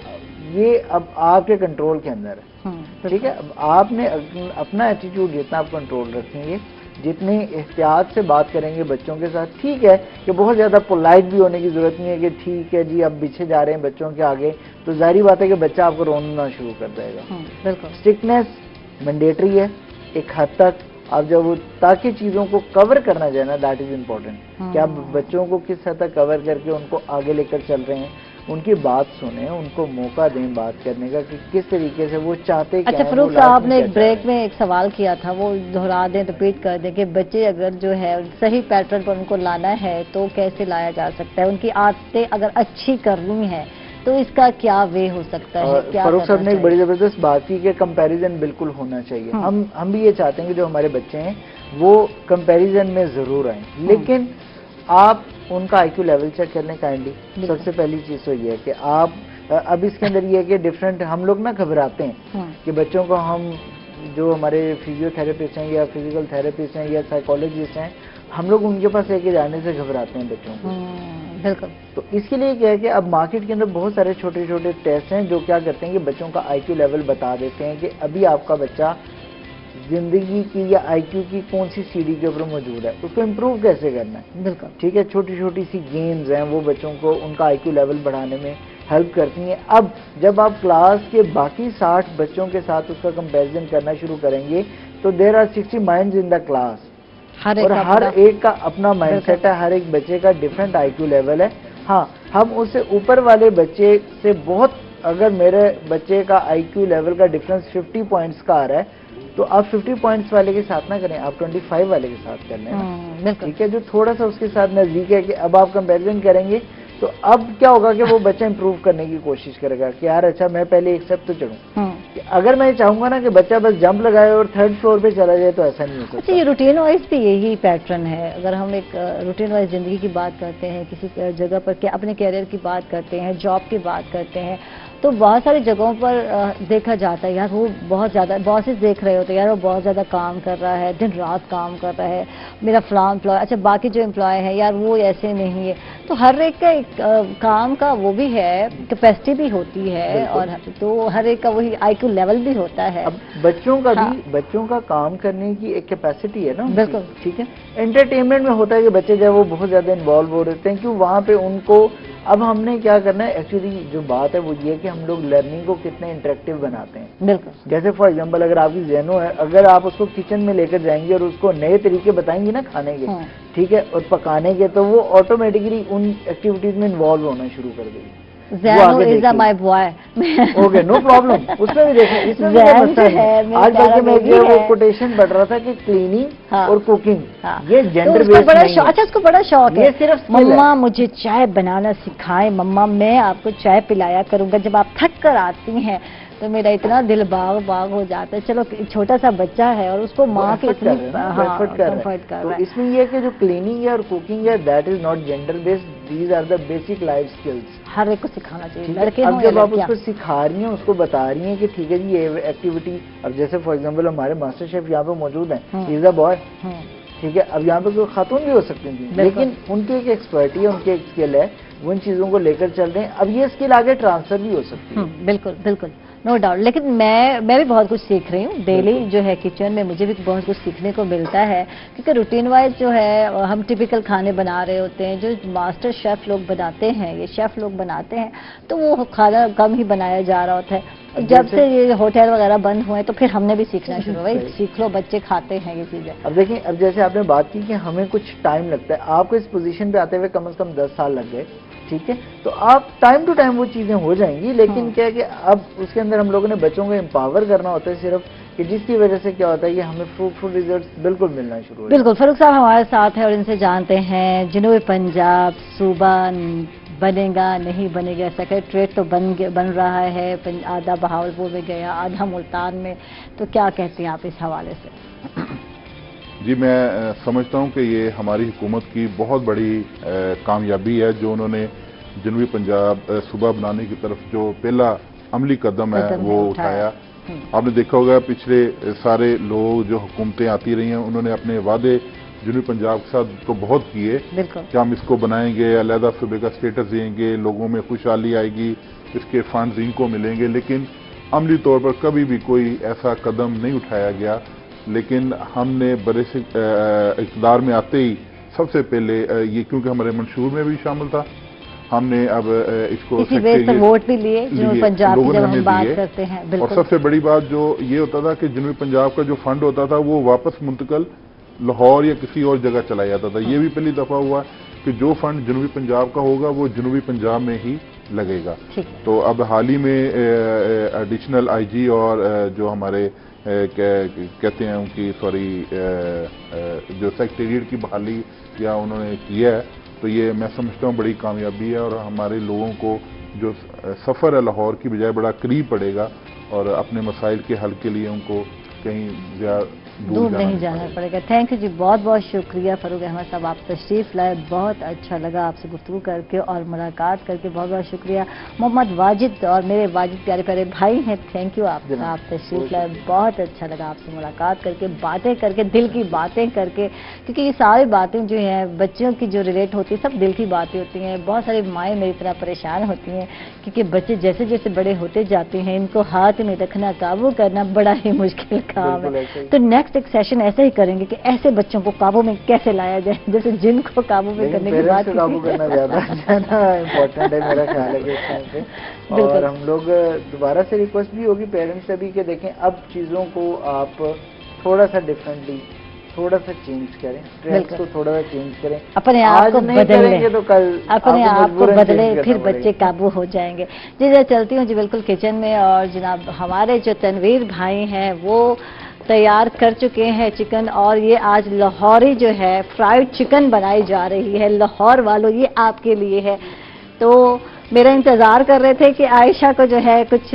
یہ اب آپ کے کنٹرول کے اندر ہے. ٹھیک ہے، اب آپ نے اپنا ایٹیٹیوڈ جتنا آپ کنٹرول رکھیں گے، جتنی احتیاط سے بات کریں گے بچوں کے ساتھ. ٹھیک ہے کہ بہت زیادہ پولائٹ بھی ہونے کی ضرورت نہیں ہے کہ ٹھیک ہے جی اب پیچھے جا رہے ہیں بچوں کے آگے، تو ظاہری بات ہے کہ بچہ آپ کو رونا شروع کر دے گا. بالکل. اسٹرکٹنیس مینڈیٹری ہے ایک حد تک. آپ جب وہ تاکہ چیزوں کو کور کرنا جائے نا، دیٹ از امپورٹنٹ کہ آپ بچوں کو کس حد تک کور کر کے ان کو آگے لے کر چل رہے ہیں. ان کی بات سنیں، ان کو موقع دیں بات کرنے کا کہ کس طریقے سے وہ چاہتے ہیں. اچھا فاروق صاحب نے ایک بریک میں ایک سوال کیا تھا، وہ دہرا دیں، ریپیٹ کر دیں کہ بچے اگر جو ہے صحیح پیٹرن پر ان کو لانا ہے تو کیسے لایا جا سکتا ہے؟ ان کی عادتیں اگر اچھی کرنی ہے تو اس کا کیا وے ہو سکتا ہے؟ فاروق صاحب نے ایک بڑی زبردست بات کی کہ کمپیریزن بالکل ہونا چاہیے. ہم بھی یہ چاہتے ہیں کہ جو ہمارے بچے ہیں وہ کمپیریزن میں ضرور آئیں، لیکن آپ ان کا آئی کیو لیول چیک کر لیں کائنڈلی. سب سے پہلی چیز تو یہ ہے کہ آپ اب اس کے اندر یہ ہے کہ ڈفرینٹ ہم لوگ نا گھبراتے ہیں کہ بچوں کو ہم جو ہمارے فزیو تھراپسٹ ہیں یا فزیکل تھراپسٹ ہیں یا سائیکالوجسٹ ہیں، ہم لوگ ان کے پاس لے کے جانے سے گھبراتے ہیں بچوں کو. بالکل. تو اس کے لیے کیا ہے کہ اب مارکیٹ کے اندر بہت سارے چھوٹے چھوٹے ٹیسٹ ہیں جو کیا کرتے ہیں کہ بچوں کا آئی کیو لیول بتا دیتے ہیں کہ ابھی آپ کا بچہ زندگی کی یا آئی کیو کی کون سی سیڑھی کے اوپر موجود ہے، اس کو امپروو کیسے کرنا ہے. بالکل. ٹھیک ہے، چھوٹی چھوٹی سی گیمز ہیں وہ بچوں کو ان کا آئی کیو لیول بڑھانے میں ہیلپ کرتی ہیں. اب جب آپ کلاس کے باقی 60 بچوں کے ساتھ اس کا کمپیریزن کرنا شروع کریں گے تو there are 60 minds in the class, اور ہر ایک کا اپنا مائنڈ سیٹ ہے، ہر ایک بچے کا ڈفرینٹ آئی کیو لیول ہے. ہاں، ہم اس سے اوپر والے بچے سے بہت، اگر میرے بچے کا آئی کیو لیول کا ڈفرینس 50 پوائنٹس کا آ رہا ہے تو آپ 50 پوائنٹس والے کے ساتھ نہ کریں، آپ 25 والے کے ساتھ کر لیں. ٹھیک ہے، جو تھوڑا سا اس کے ساتھ نزدیک ہے کہ اب آپ کمپیریزن کریں گے تو اب کیا ہوگا کہ وہ بچہ امپروو کرنے کی کوشش کرے گا کہ یار اچھا میں پہلے ایک اسٹیپ تو چڑھوں. اگر میں چاہوں گا نا کہ بچہ بس جمپ لگائے اور 3rd فلور پہ چلا جائے تو ایسا نہیں ہو سکتا. اچھا، یہ روٹین وائز بھی یہی پیٹرن ہے. اگر ہم ایک روٹین وائز زندگی کی بات کرتے ہیں، کسی جگہ پر اپنے کیریئر کی بات کرتے ہیں، جاب کی بات کرتے ہیں، تو بہت ساری جگہوں پر دیکھا جاتا ہے یار وہ بہت زیادہ باسز دیکھ رہے ہوتے ہیں، یار وہ بہت زیادہ کام کر رہا ہے، دن رات کام کر رہا ہے، میرا فلاں امپلائی، اچھا باقی جو امپلائی ہے یار وہ ایسے نہیں ہے. تو ہر ایک کا ایک کام کا وہ بھی ہے، کیپیسٹی بھی ہوتی ہے، اور تو ہر ایک کا وہی آئی کیو لیول بھی ہوتا ہے. اب بچوں کا بھی بچوں کا کام کرنے کی ایک کیپیسٹی ہے نا. بالکل ٹھیک ہے. انٹرٹینمنٹ میں ہوتا ہے کہ بچے جو ہے وہ بہت زیادہ انوالو ہو رہتے ہیں، کیوں وہاں پہ ان کو اب ہم نے کیا کرنا ہے. ایکچولی جو بات ہے وہ یہ ہے کہ ہم لوگ لرننگ کو کتنے انٹریکٹیو بناتے ہیں. بالکل. جیسے فار ایگزامپل اگر آپ کی زینو ہے، اگر آپ اس کو کچن میں لے کر جائیں گے اور اس کو نئے طریقے بتائیں گے نا کھانے کے، ٹھیک ہے، اور پکانے کے، تو وہ آٹومیٹکلی ان ایکٹیویٹیز میں انوالو ہونا شروع کر دے گی. Zeno is my boy. Okay, no problem. اس میں بھی دیکھیں، اس میں بھی آج بلکہ میں جو وہ کوٹیشن پڑھ رہا تھا کہ کلیننگ اور کوکنگ یہ جینڈر بیس نہیں ہے. اچھا اس کو بڑا شوق ہے، یہ صرف مما مجھے چائے بنانا سکھائیں، مما میں آپ کو چائے پلایا کروں گا. جب آپ تھک کر آتی ہیں تو میرا اتنا دل باغ باغ ہو جاتا ہے. چلو چھوٹا سا بچہ ہے اور اس کو ماں کے اتنی کمفرٹ کر رہا ہے. اس میں یہ کہ جو کلیننگ ہے اور کوکنگ ہے that is not gender based, these are the basic life skills. ہر ایک کو سکھانا چاہیے، لڑکے اب جب آپ اس کو سکھا رہی ہیں، اس کو بتا رہی ہیں کہ ٹھیک ہے جی یہ ایکٹیویٹی، اب جیسے فار ایگزامپل ہمارے ماسٹر شیف یہاں پہ موجود ہیں، ہی از اے بوائے، ٹھیک ہے. اب یہاں پہ کوئی خاتون بھی ہو سکتی تھی، لیکن ان کی ایک ایکسپرٹی ہے، ان کی ایک اسکل ہے، وہ ان چیزوں کو لے کر چل رہے ہیں. اب یہ اسکل آگے ٹرانسفر بھی ہو سکتی ہے. بالکل بالکل، نو ڈاؤٹ. لیکن میں بھی بہت کچھ سیکھ رہی ہوں ڈیلی جو ہے کچن میں، مجھے بھی بہت کچھ سیکھنے کو ملتا ہے، کیونکہ روٹین وائز جو ہے ہم ٹپیکل کھانے بنا رہے ہوتے ہیں. جو ماسٹر شیف لوگ بناتے ہیں، یہ شیف لوگ بناتے ہیں، تو وہ کھانا کم ہی بنایا جا رہا ہوتا ہے. جب سے یہ ہوٹل وغیرہ بند ہوئے تو پھر ہم نے بھی سیکھنا شروع ہوا. سیکھ لو، بچے کھاتے ہیں یہ چیزیں. اب دیکھیں، اب جیسے آپ نے بات کی کہ ہمیں کچھ ٹائم لگتا ہے، آپ کو اس پوزیشن پہ آتے ہوئے کم از کم 10 سال لگ گئے، ٹھیک ہے، تو آپ ٹائم ٹو ٹائم وہ چیزیں ہو جائیں گی. لیکن کیا ہے کہ اب اس کے اندر ہم لوگوں نے بچوں کو امپاور کرنا ہوتا ہے صرف، کہ جس کی وجہ سے کیا ہوتا ہے کہ ہمیں فروٹفل ریزلٹس بالکل ملنا شروع ہو جائے. بالکل. فاروق صاحب ہمارے ساتھ ہیں اور ان سے جانتے ہیں جنوبی پنجاب صوبہ بنے گا نہیں بنے گا. سیکریٹریٹ تو بن رہا ہے، آدھا بہاولپور میں گیا، آدھا ملتان میں، تو کیا کہتے ہیں آپ اس حوالے سے؟ جی میں سمجھتا ہوں کہ یہ ہماری حکومت کی بہت بڑی کامیابی ہے جو انہوں نے جنوبی پنجاب صوبہ بنانے کی طرف جو پہلا عملی قدم ہے وہ اٹھایا. آپ نے دیکھا ہوگا پچھلے سارے لوگ جو حکومتیں آتی رہی ہیں انہوں نے اپنے وعدے جنوبی پنجاب کے ساتھ تو بہت کیے کہ ہم اس کو بنائیں گے، علیحدہ صوبے کا اسٹیٹس دیں گے، لوگوں میں خوشحالی آئے گی، اس کے فنڈز ان کو ملیں گے، لیکن عملی طور پر کبھی بھی کوئی ایسا قدم نہیں اٹھایا گیا. لیکن ہم نے بڑے سے اقتدار میں آتے ہی سب سے پہلے یہ کیونکہ ہمارے منشور میں بھی شامل تھا، ہم نے اب اس کو ووٹ بھی لیے جنوبی پنجاب کی جب ہم بات کرتے ہیں. اور سب سے بڑی بات جو یہ ہوتا تھا کہ جنوبی پنجاب کا جو فنڈ ہوتا تھا وہ واپس منتقل لاہور یا کسی اور جگہ چلا جاتا تھا. یہ بھی پہلی دفعہ ہوا کہ جو فنڈ جنوبی پنجاب کا ہوگا وہ جنوبی پنجاب میں ہی لگے گا. تو اب حال ہی میں ایڈیشنل آئی جی اور جو ہمارے کہتے ہیں ان کی جو سیکریٹریٹ کی بحالی یا انہوں نے کیا ہے، تو یہ میں سمجھتا ہوں بڑی کامیابی ہے اور ہمارے لوگوں کو جو سفر ہے لاہور کی بجائے بڑا قریب پڑے گا اور اپنے مسائل کے حل کے لیے ان کو کہیں دور نہیں جانا پڑے گا. تھینک یو جی، بہت بہت شکریہ فاروق احمد صاحب، آپ تشریف لائے، بہت اچھا لگا آپ سے گفتگو کر کے اور ملاقات کر کے. بہت بہت شکریہ. محمد واجد اور میرے واجد پیارے پیارے بھائی ہیں، تھینک یو آپ تشریف لائے، بہت اچھا لگا آپ سے ملاقات کر کے، باتیں کر کے، دل کی باتیں کر کے، کیونکہ یہ ساری باتیں جو ہیں بچوں کی جو ریلیٹ ہوتی ہیں سب دل کی باتیں ہوتی ہیں. بہت ساری مائیں میری طرح پریشان ہوتی ہیں کیونکہ بچے جیسے جیسے بڑے ہوتے جاتے ہیں ان کو ہاتھ میں رکھنا، قابو کرنا بڑا ہی مشکل کام ہے. تو نیکسٹ ایک سیشن ایسے ہی کریں گے کہ ایسے بچوں کو قابو میں کیسے لایا جائے، جیسے جن کو قابو میں کرنے کی بات قابو کرنا زیادہ امپورٹنٹ ہے میرا خیال ہے کہ اس ٹائم پہ. اور ہم لوگ دوبارہ سے ریکویسٹ بھی ہوگی پیرنٹس سے بھی کہ دیکھیں اب چیزوں کو آپ تھوڑا سا ڈفرینٹلی تھوڑا سا چینج کریں، ٹرینڈز کو تھوڑا سا چینج کریں، اپنے آپ کو بدلیں، تو کل اپنے آپ کو بدلے پھر بچے قابو ہو جائیں گے. جی چلتی ہوں جی بالکل کچن میں. اور جناب ہمارے جو تنویر بھائی ہیں وہ تیار کر چکے ہیں چکن، اور یہ آج لاہوری جو ہے فرائیڈ چکن بنائی جا رہی ہے. لاہور والوں یہ آپ کے لیے ہے. تو میرا انتظار کر رہے تھے کہ عائشہ کو جو ہے کچھ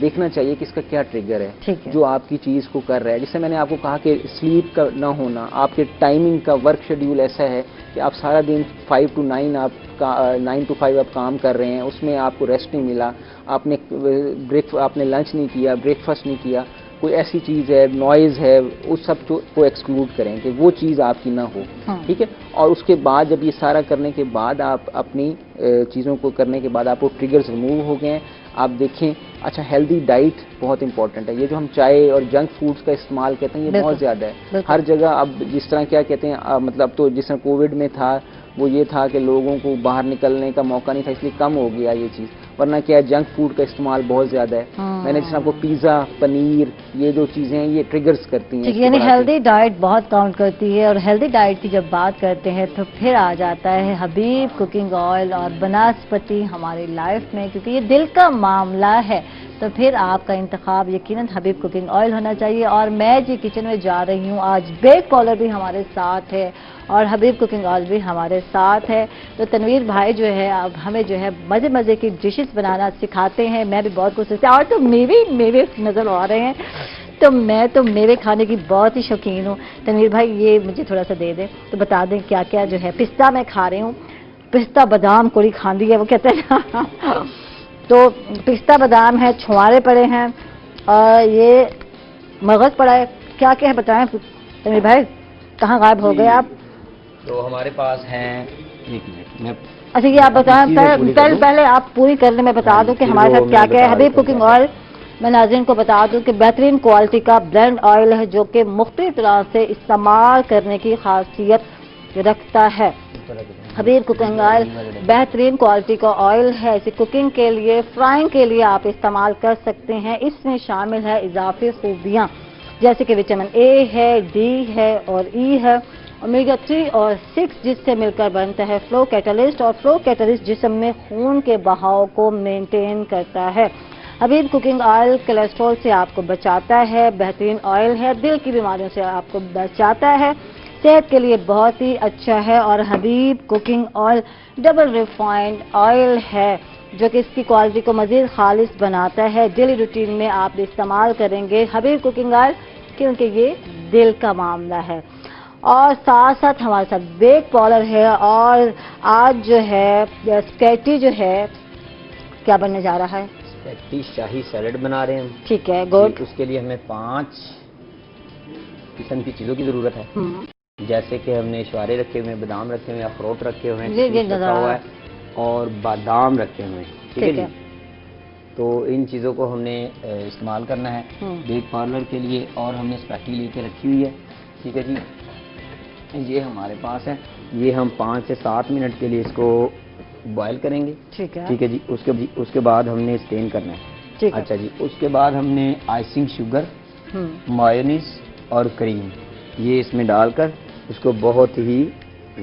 دیکھنا چاہیے کہ اس کا کیا ٹریگر ہے جو آپ کی چیز کو کر رہا ہے. جیسے میں نے آپ کو کہا کہ سلیپ کا نہ ہونا, آپ کے ٹائمنگ کا ورک شیڈیول ایسا ہے کہ آپ سارا دن 5 to 9 9 to 5 آپ کام کر رہے ہیں, اس میں آپ کو ریسٹ نہیں ملا, آپ نے لنچ نہیں کیا, بریک فاسٹ نہیں کیا, کوئی ایسی چیز ہے, نوائز ہے, اس سب کو ایکسکلوڈ کریں کہ وہ چیز آپ کی نہ ہو. ٹھیک ہے. اور اس کے بعد جب یہ سارا کرنے کے بعد آپ اپنی چیزوں کو کرنے کے بعد آپ کو ٹریگرز ریموو ہو گئے ہیں, آپ دیکھیں. اچھا, ہیلدی ڈائٹ بہت امپورٹنٹ ہے. یہ جو ہم چائے اور جنک فوڈز کا استعمال کہتے ہیں یہ بہت زیادہ ہے ہر جگہ. اب جس طرح کیا کہتے ہیں مطلب تو جس طرح کووڈ میں تھا وہ یہ تھا کہ لوگوں کو باہر نکلنے کا موقع نہیں تھا, اس لیے کم ہو گیا یہ چیز, ورنہ کیا ہے جنک فوڈ کا استعمال بہت زیادہ ہے. میں نے جس طرح آپ کو پیزا, پنیر, یہ جو چیزیں ہیں یہ ٹریگرز کرتی ہیں. یعنی ہیلدی ڈائٹ بہت کاؤنٹ کرتی ہے, اور ہیلدی ڈائٹ کی جب بات کرتے ہیں تو پھر آ جاتا ہے حبیب کوکنگ آئل اور بناسپتی ہماری لائف میں, کیونکہ یہ دل کا معاملہ ہے تو پھر آپ کا انتخاب یقیناً حبیب کوکنگ آئل ہونا چاہیے. اور میں جی کچن میں جا رہی ہوں, آج بیک پالر بھی ہمارے ساتھ ہے اور حبیب کوکنگ آئل بھی ہمارے ساتھ ہے. تو تنویر بھائی جو ہے اب ہمیں جو ہے مزے مزے کی ڈشز بنانا سکھاتے ہیں. میں بھی بہت کچھ سیکھتی ہوں, اور تو میوے نظر آ رہے ہیں, تو میں تو میوے کھانے کی بہت ہی شوقین ہوں. تنویر بھائی یہ مجھے تھوڑا سا دے دیں تو بتا دیں کیا کیا جو ہے. پستہ میں کھا رہی ہوں, پستہ بادام کوڑی کھاندی ہے وہ کہتے ہیں تو پستہ بادام ہے, چھوارے پڑے ہیں, اور یہ مغز پڑا ہے. کیا کیا ہے بتائیں تنویر بھائی, کہاں غائب ہو گئے آپ؟ تو ہمارے پاس ہیں, ایک منٹ. اچھا یہ آپ بتائیں, پہلے آپ پوری کر لیں, میں بتا دوں کہ ہمارے ساتھ کیا کیا ہے. حبیب کوکنگ آئل میں ناظرین کو بتا دوں کہ بہترین کوالٹی کا بلینڈ آئل ہے جو کہ مختلف طرح سے استعمال کرنے کی خاصیت رکھتا ہے. حبیب کوکنگ آئل بہترین کوالٹی کا آئل ہے. اسے کوکنگ کے لیے, فرائنگ کے لیے آپ استعمال کر سکتے ہیں. اس میں شامل ہے اضافی خوبیاں جیسے کہ وٹامن اے ہے, ڈی ہے اور ای ہے, اومیگا 3 اور 6 جس سے مل کر بنتا ہے فلو کیٹالسٹ, اور فلو کیٹالسٹ جسم میں خون کے بہاؤ کو مینٹین کرتا ہے. حبیب کوکنگ آئل کولیسٹرول سے آپ کو بچاتا ہے, بہترین آئل ہے, دل کی بیماریوں سے آپ کو بچاتا ہے, صحت کے لیے بہت ہی اچھا ہے. اور Habib cooking oil double refined oil ہے جو کہ اس کی کوالٹی کو مزید خالص بناتا ہے. ڈیلی روٹین میں آپ استعمال کریں گے حبیب کوکنگ آئل کیونکہ یہ دل کا معاملہ ہے. اور ساتھ ساتھ ہمارے ساتھ بیک پالر ہے, اور آج جو ہے اسپیگیٹی جو ہے کیا بننے جا رہا ہے؟ اسپیگیٹی شاہی سیلڈ بنا رہے ہیں. ٹھیک ہے, گڈ. اس کے لیے ہمیں 5 قسم کی چیزوں کی ضرورت ہے. جیسے کہ ہم نے چھوارے رکھے ہوئے ہیں, بادام رکھے ہوئے ہیں, اخروٹ رکھے ہوئے ہیں, رکھا ہوا ہے, اور بادام رکھے ہوئے ہیں. ٹھیک ہے جی. تو ان چیزوں کو ہم نے استعمال کرنا ہے بیک پارلر کے لیے. اور ہم نے اسپیگیٹی لے کے رکھی ہوئی ہے. ٹھیک ہے جی, یہ ہمارے پاس ہے. یہ ہم 5 سے 7 منٹ کے لیے اس کو بوائل کریں گے. ٹھیک ہے جی. اس کے بعد ہم نے اسٹین کرنا ہے. اچھا جی, اس کے بعد ہم نے آئسنگ شوگر, مایونیز اور کریم یہ اس میں ڈال کر اس کو بہت ہی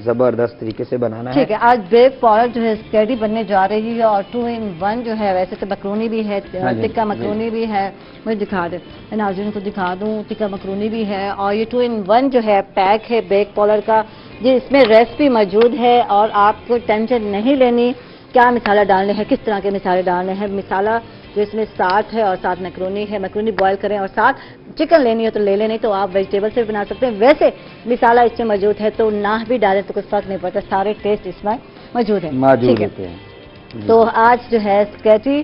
زبردست طریقے سے بنانا ہے. ٹھیک ہے, آج بیک پالر جو ہے اسپیگیٹی بننے جا رہی ہے, اور 2 in 1 جو ہے. ویسے تو مکرونی بھی ہے, ٹکا مکرونی بھی ہے, مجھے دکھا دیں, میں ناظرین کو دکھا دوں, ٹکا مکرونی بھی ہے, اور یہ 2 in 1 جو ہے پیک ہے بیک پالر کا. یہ اس میں ریسپی موجود ہے, اور آپ کو ٹینشن نہیں لینی کیا مسالہ ڈالنے ہیں, کس طرح کے مسالے ڈالنے ہیں. مسالہ جو اس میں ساتھ ہے اور ساتھ میکرونی ہے, میکرونی بوائل کریں, اور ساتھ چکن لینی ہو تو لے لیں, نہیں تو آپ ویجیٹیبل سے بھی بنا سکتے ہیں. ویسے مسالہ اس میں موجود ہے تو نہ بھی ڈالیں تو کوئی فرق نہیں پڑتا, سارے ٹیسٹ اس میں موجود ہے. ٹھیک ہے, تو آج جو ہے اسپیگیٹی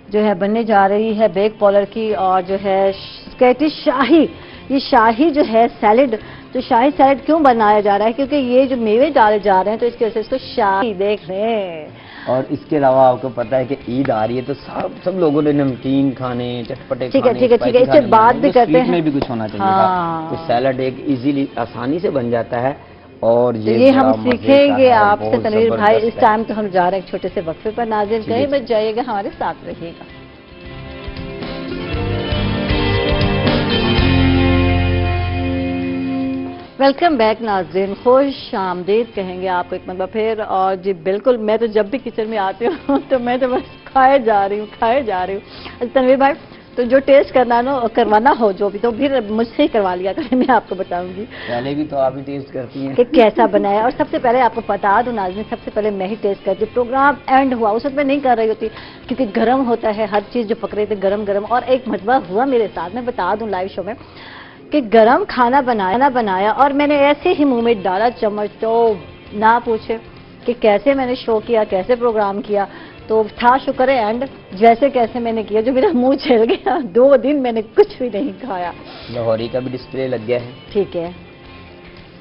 جو ہے بننے جا رہی ہے بیک پالر کی, اور جو ہے اسپیگیٹی شاہی. یہ شاہی جو ہے سیلڈ, تو شاہی سیلڈ کیوں بنایا جا رہا ہے؟ کیونکہ یہ جو میوے ڈالے جا رہے ہیں تو اس کی وجہ سے اس کو شاہی دیکھ رہے ہیں. اور اس کے علاوہ آپ کو پتہ ہے کہ عید آ رہی ہے تو سب لوگوں نے نمکین کھانے, چٹپٹے کھانے, ٹھیک ہے, اس سے بات بھی کرتے ہیں. میں بھی کچھ ہونا چاہیے تو سیلڈ ایک ایزیلی آسانی سے بن جاتا ہے. اور یہ ہم سیکھیں گے آپ سے تنویر بھائی. اس ٹائم تو ہم جا رہے ہیں چھوٹے سے وقفے پر. ناظرین کہیں مت جائیے گا, ہمارے ساتھ رہیے گا. ویلکم بیک ناظرین, خوش آمدید کہیں گے آپ کو ایک مرتبہ پھر. اور جی بالکل, میں تو جب بھی کچن میں آتی ہوں تو میں تو بس کھائے جا رہی ہوں. تنویر بھائی تو جو ٹیسٹ کروانا ہو جو بھی تو پھر مجھ سے ہی کروا لیا کریں، میں آپ کو بتاؤں گی پہلے بھی تو آپ ہی ٹیسٹ کرتی ہیں کہ کیسا بنایا. اور سب سے پہلے آپ کو بتا دوں ناظرین، سب سے پہلے میں ہی ٹیسٹ کرتی. پروگرام اینڈ ہوا اس وقت میں نہیں کر رہی ہوتی کیونکہ گرم ہوتا ہے، ہر چیز جو پک رہے تھے گرم گرم. اور ایک مرتبہ ہوا میرے ساتھ، میں بتا دوں لائیو شو میں، کہ گرم کھانا بنایا اور میں نے ایسے ہی منہ میں ڈالا چمچ، تو نہ پوچھے کہ کیسے میں نے شو کیا، کیسے پروگرام کیا. تو تھا شکر ہے اینڈ جیسے کیسے میں نے کیا، جو میرا منہ چھل گیا. 2 دن میں نے کچھ بھی نہیں کھایا. لاہوری کا بھی ڈسپلے لگ گیا ہے. ٹھیک ہے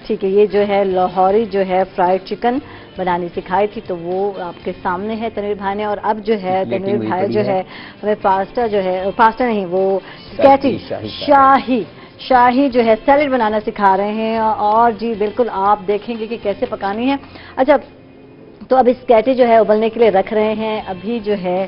ٹھیک ہے. یہ جو ہے لاہوری جو ہے فرائیڈ چکن بنانی سکھائی تھی، تو وہ آپ کے سامنے ہے تنویر بھائی نے. اور اب جو ہے تنویر بھائی جو ہے ہمیں پاستا جو ہے، پاستا نہیں وہ اسکیٹی شاہی جو ہے سیلڈ بنانا سکھا رہے ہیں. اور جی بالکل آپ دیکھیں گے کہ کیسے پکانی ہے. اچھا تو اب اسکیٹی جو ہے ابلنے کے لیے رکھ رہے ہیں. ابھی جو ہے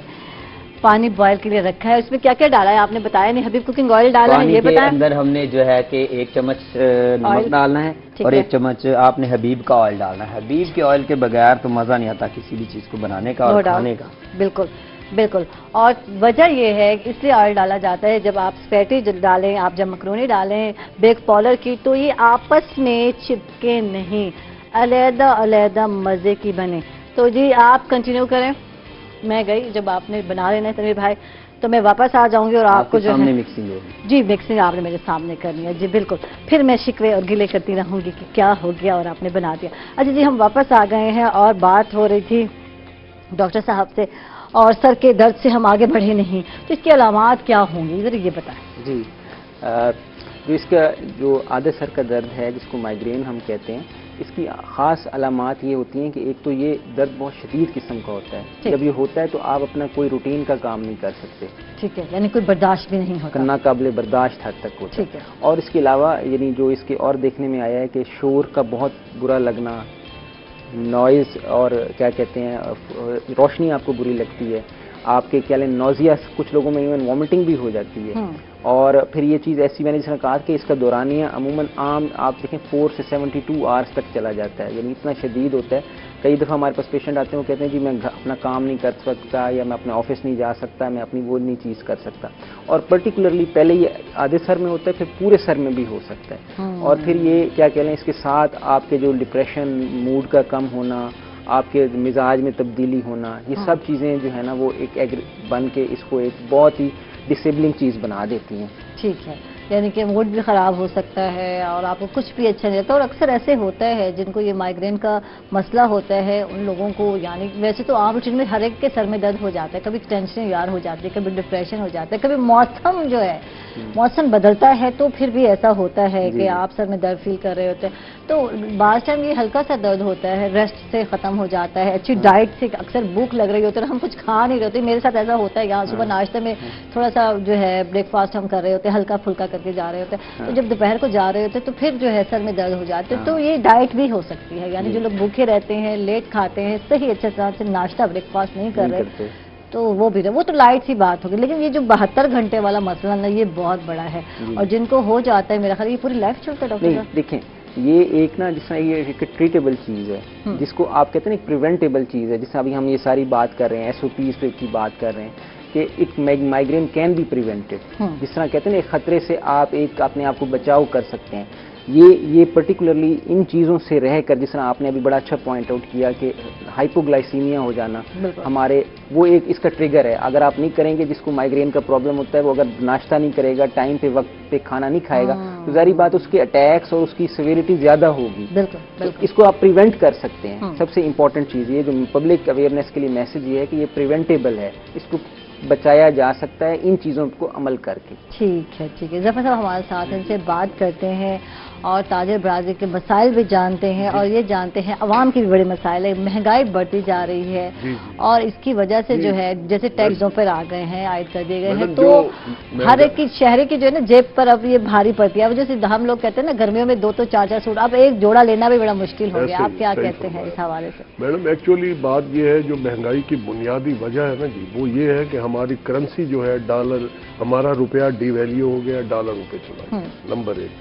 پانی بوائل کے لیے رکھا ہے. اس میں کیا کیا ڈالا ہے آپ نے بتایا نہیں. حبیب کوکنگ آئل ڈالا ہے، یہ بتائیں. پانی کے اندر ہم نے جو ہے کہ 1 چمچ نمک ڈالنا ہے اور 1 چمچ آپ نے حبیب کا آئل ڈالنا ہے. حبیب کے آئل کے بغیر تو مزہ نہیں آتا کسی بھی چیز کو بنانے کا اور کھانے کا. بالکل بالکل. اور وجہ یہ ہے اس لیے آئل ڈالا جاتا ہے، جب آپ اسپیٹی ڈالیں، آپ جب مکرونی ڈالیں بیک پاؤڈر کی، تو یہ آپس میں چپکے نہیں، علیحدہ علیحدہ مزے کی بنے. تو جی آپ کنٹینیو کریں. میں گئی، جب آپ نے بنا لینا ہے تنویر بھائی تو میں واپس آ جاؤں گی اور آپ کو جو ہے مکسنگ ہوگی. جی مکسنگ آپ نے میرے سامنے کرنی ہے. جی بالکل. پھر میں شکوے اور گلے کرتی رہوں گی کہ کیا ہو گیا اور آپ نے بنا دیا. اچھا جی ہم واپس آ گئے ہیں اور بات ہو رہی تھی ڈاکٹر صاحب سے، اور سر کے درد سے ہم آگے بڑھے نہیں، تو اس کی علامات کیا ہوں گی ذرا یہ بتائیں. جی جو اس کا جو آدھے سر کا درد ہے جس کو مائیگرین ہم کہتے ہیں، اس کی خاص علامات یہ ہوتی ہیں کہ ایک تو یہ درد بہت شدید قسم کا ہوتا ہے. جب یہ ہوتا ہے تو آپ اپنا کوئی روٹین کا کام نہیں کر سکتے. ٹھیک ہے. یعنی کوئی برداشت بھی نہیں ہوتا، ناقابل برداشت حد تک ہوتا ہے. ٹھیک ہے. اور اس کے علاوہ یعنی جو اس کے اور دیکھنے میں آیا ہے کہ شور کا بہت برا لگنا، نوائز اور کیا کہتے ہیں روشنی آپ کو بری لگتی ہے، آپ کے کیا لیں نوزیا، کچھ لوگوں میں ایون وامٹنگ بھی ہو جاتی ہے. اور پھر یہ چیز ایسی میں نے جس نے کہا کہ اس کا دورانیہ عموماً عام آپ دیکھیں 4 سے 72 آورس تک چلا جاتا ہے، یعنی اتنا شدید ہوتا ہے. کئی دفعہ ہمارے پاس پیشنٹ آتے ہیں وہ کہتے ہیں جی میں اپنا کام نہیں کر سکتا، یا میں اپنے آفس نہیں جا سکتا، میں اپنی وہ نہیں چیز کر سکتا. اور پرٹیکولرلی پہلے یہ آدھے سر میں ہوتا ہے، پھر پورے سر میں بھی ہو سکتا ہے. اور پھر یہ کیا کہہ لیں اس کے ساتھ آپ کے جو ڈپریشن، موڈ کا کم ہونا، آپ کے مزاج میں تبدیلی ہونا، یہ سب چیزیں جو ہے نا وہ ایک بن کے اس کو ایک بہت ہی ڈسیبلنگ چیز بنا دیتی ہیں. ٹھیک ہے. یعنی کہ موڈ بھی خراب ہو سکتا ہے اور آپ کو کچھ بھی اچھا نہیں لگتا. اور اکثر ایسے ہوتا ہے جن کو یہ مائیگرین کا مسئلہ ہوتا ہے ان لوگوں کو، یعنی ویسے تو عام روٹین میں ہر ایک کے سر میں درد ہو جاتا ہے، کبھی ٹینشن یار ہو جاتی ہے، کبھی ڈپریشن ہو جاتا ہے، کبھی موسم جو ہے موسم بدلتا ہے تو پھر بھی ایسا ہوتا ہے کہ آپ سر میں درد فیل کر رہے ہوتے ہیں. تو بعض ٹائم یہ ہلکا سا درد ہوتا ہے، ریسٹ سے ختم ہو جاتا ہے، اچھی ڈائٹ سے، اکثر بھوک لگ رہی ہوتی ہے ہم کچھ کھا نہیں رہے ہوتے. میرے ساتھ ایسا ہوتا ہے، یہاں صبح ناشتے میں تھوڑا سا جو ہے بریک فاسٹ ہم کر رہے ہوتے ہیں، ہلکا پھلکا کر کے جا رہے ہوتے ہیں، تو جب دوپہر کو جا رہے ہوتے ہیں تو پھر جو ہے سر میں درد ہو جاتے ہیں. تو یہ ڈائٹ بھی ہو سکتی ہے، یعنی جو لوگ بھوکے رہتے ہیں، لیٹ کھاتے ہیں، صحیح اچھے طرح سے ناشتہ بریک فاسٹ نہیں کر رہے، تو وہ بھی وہ تو لائٹ سی بات ہوگی. لیکن یہ جو 72 گھنٹے والا مسئلہ نا یہ بہت بڑا ہے، اور جن کو ہو جاتا ہے میرا خیال یہ پوری لائف چلتا ہے. ڈاکٹر صاحب دیکھیں یہ ایک نا جس طرح یہ ایک ٹریٹیبل چیز ہے، جس کو آپ کہتے ہیں ایک پریونٹیبل چیز ہے، جس طرح ابھی ہم یہ ساری بات کر رہے ہیں SOPs پہ کی بات کر رہے ہیں کہ ایک مائیگرین کین بی پریونٹڈ. جس طرح کہتے ہیں ایک خطرے سے آپ ایک اپنے آپ کو بچاؤ کر سکتے ہیں. یہ پرٹیکولرلی ان چیزوں سے رہ کر، جس طرح آپ نے ابھی بڑا اچھا پوائنٹ آؤٹ کیا کہ ہائپوگلائسیمیا ہو جانا ہمارے وہ ایک اس کا ٹریگر ہے. اگر آپ نہیں کریں گے، جس کو مائیگرین کا پرابلم ہوتا ہے، وہ اگر ناشتہ نہیں کرے گا، ٹائم پہ وقت پہ کھانا نہیں کھائے گا، تو ظاہری بات اس کے اٹیکس اور اس کی سیویریٹی زیادہ ہوگی. اس کو آپ پریونٹ کر سکتے ہیں. سب سے امپورٹنٹ چیز یہ جو پبلک اویئرنیس کے لیے میسج یہ ہے کہ یہ پریونٹیبل ہے، اس کو بچایا جا سکتا ہے ان چیزوں کو عمل کر کے. ٹھیک ہے ٹھیک ہے. ظفر صاحب ہمارے ساتھ ان سے بات کرتے ہیں اور تاجر برادری کے مسائل بھی جانتے ہیں، اور یہ جانتے ہیں عوام کی بھی بڑے مسائل ہے. مہنگائی بڑھتی جا رہی ہے اور اس کی وجہ سے جو ہے جیسے ٹیکسوں پر آ گئے ہیں، عائد کر دیے گئے ہیں، تو ہر ایک کی شہری کی جو ہے نا جیب پر اب یہ بھاری پڑتی ہے. وجہ سے ہم لوگ کہتے ہیں نا گرمیوں میں 2 تو 4 سوٹ، اب ایک جوڑا لینا بھی بڑا مشکل ہو گیا. آپ کیا کہتے ہیں اس حوالے سے؟ میڈم ایکچولی بات یہ ہے جو مہنگائی کی بنیادی وجہ ہے نا جی، وہ یہ ہے کہ ہماری کرنسی جو ہے ڈالر، ہمارا روپیہ ڈی ویلیو ہو گیا، ڈالر روپے چلا گیا، نمبر 1.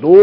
2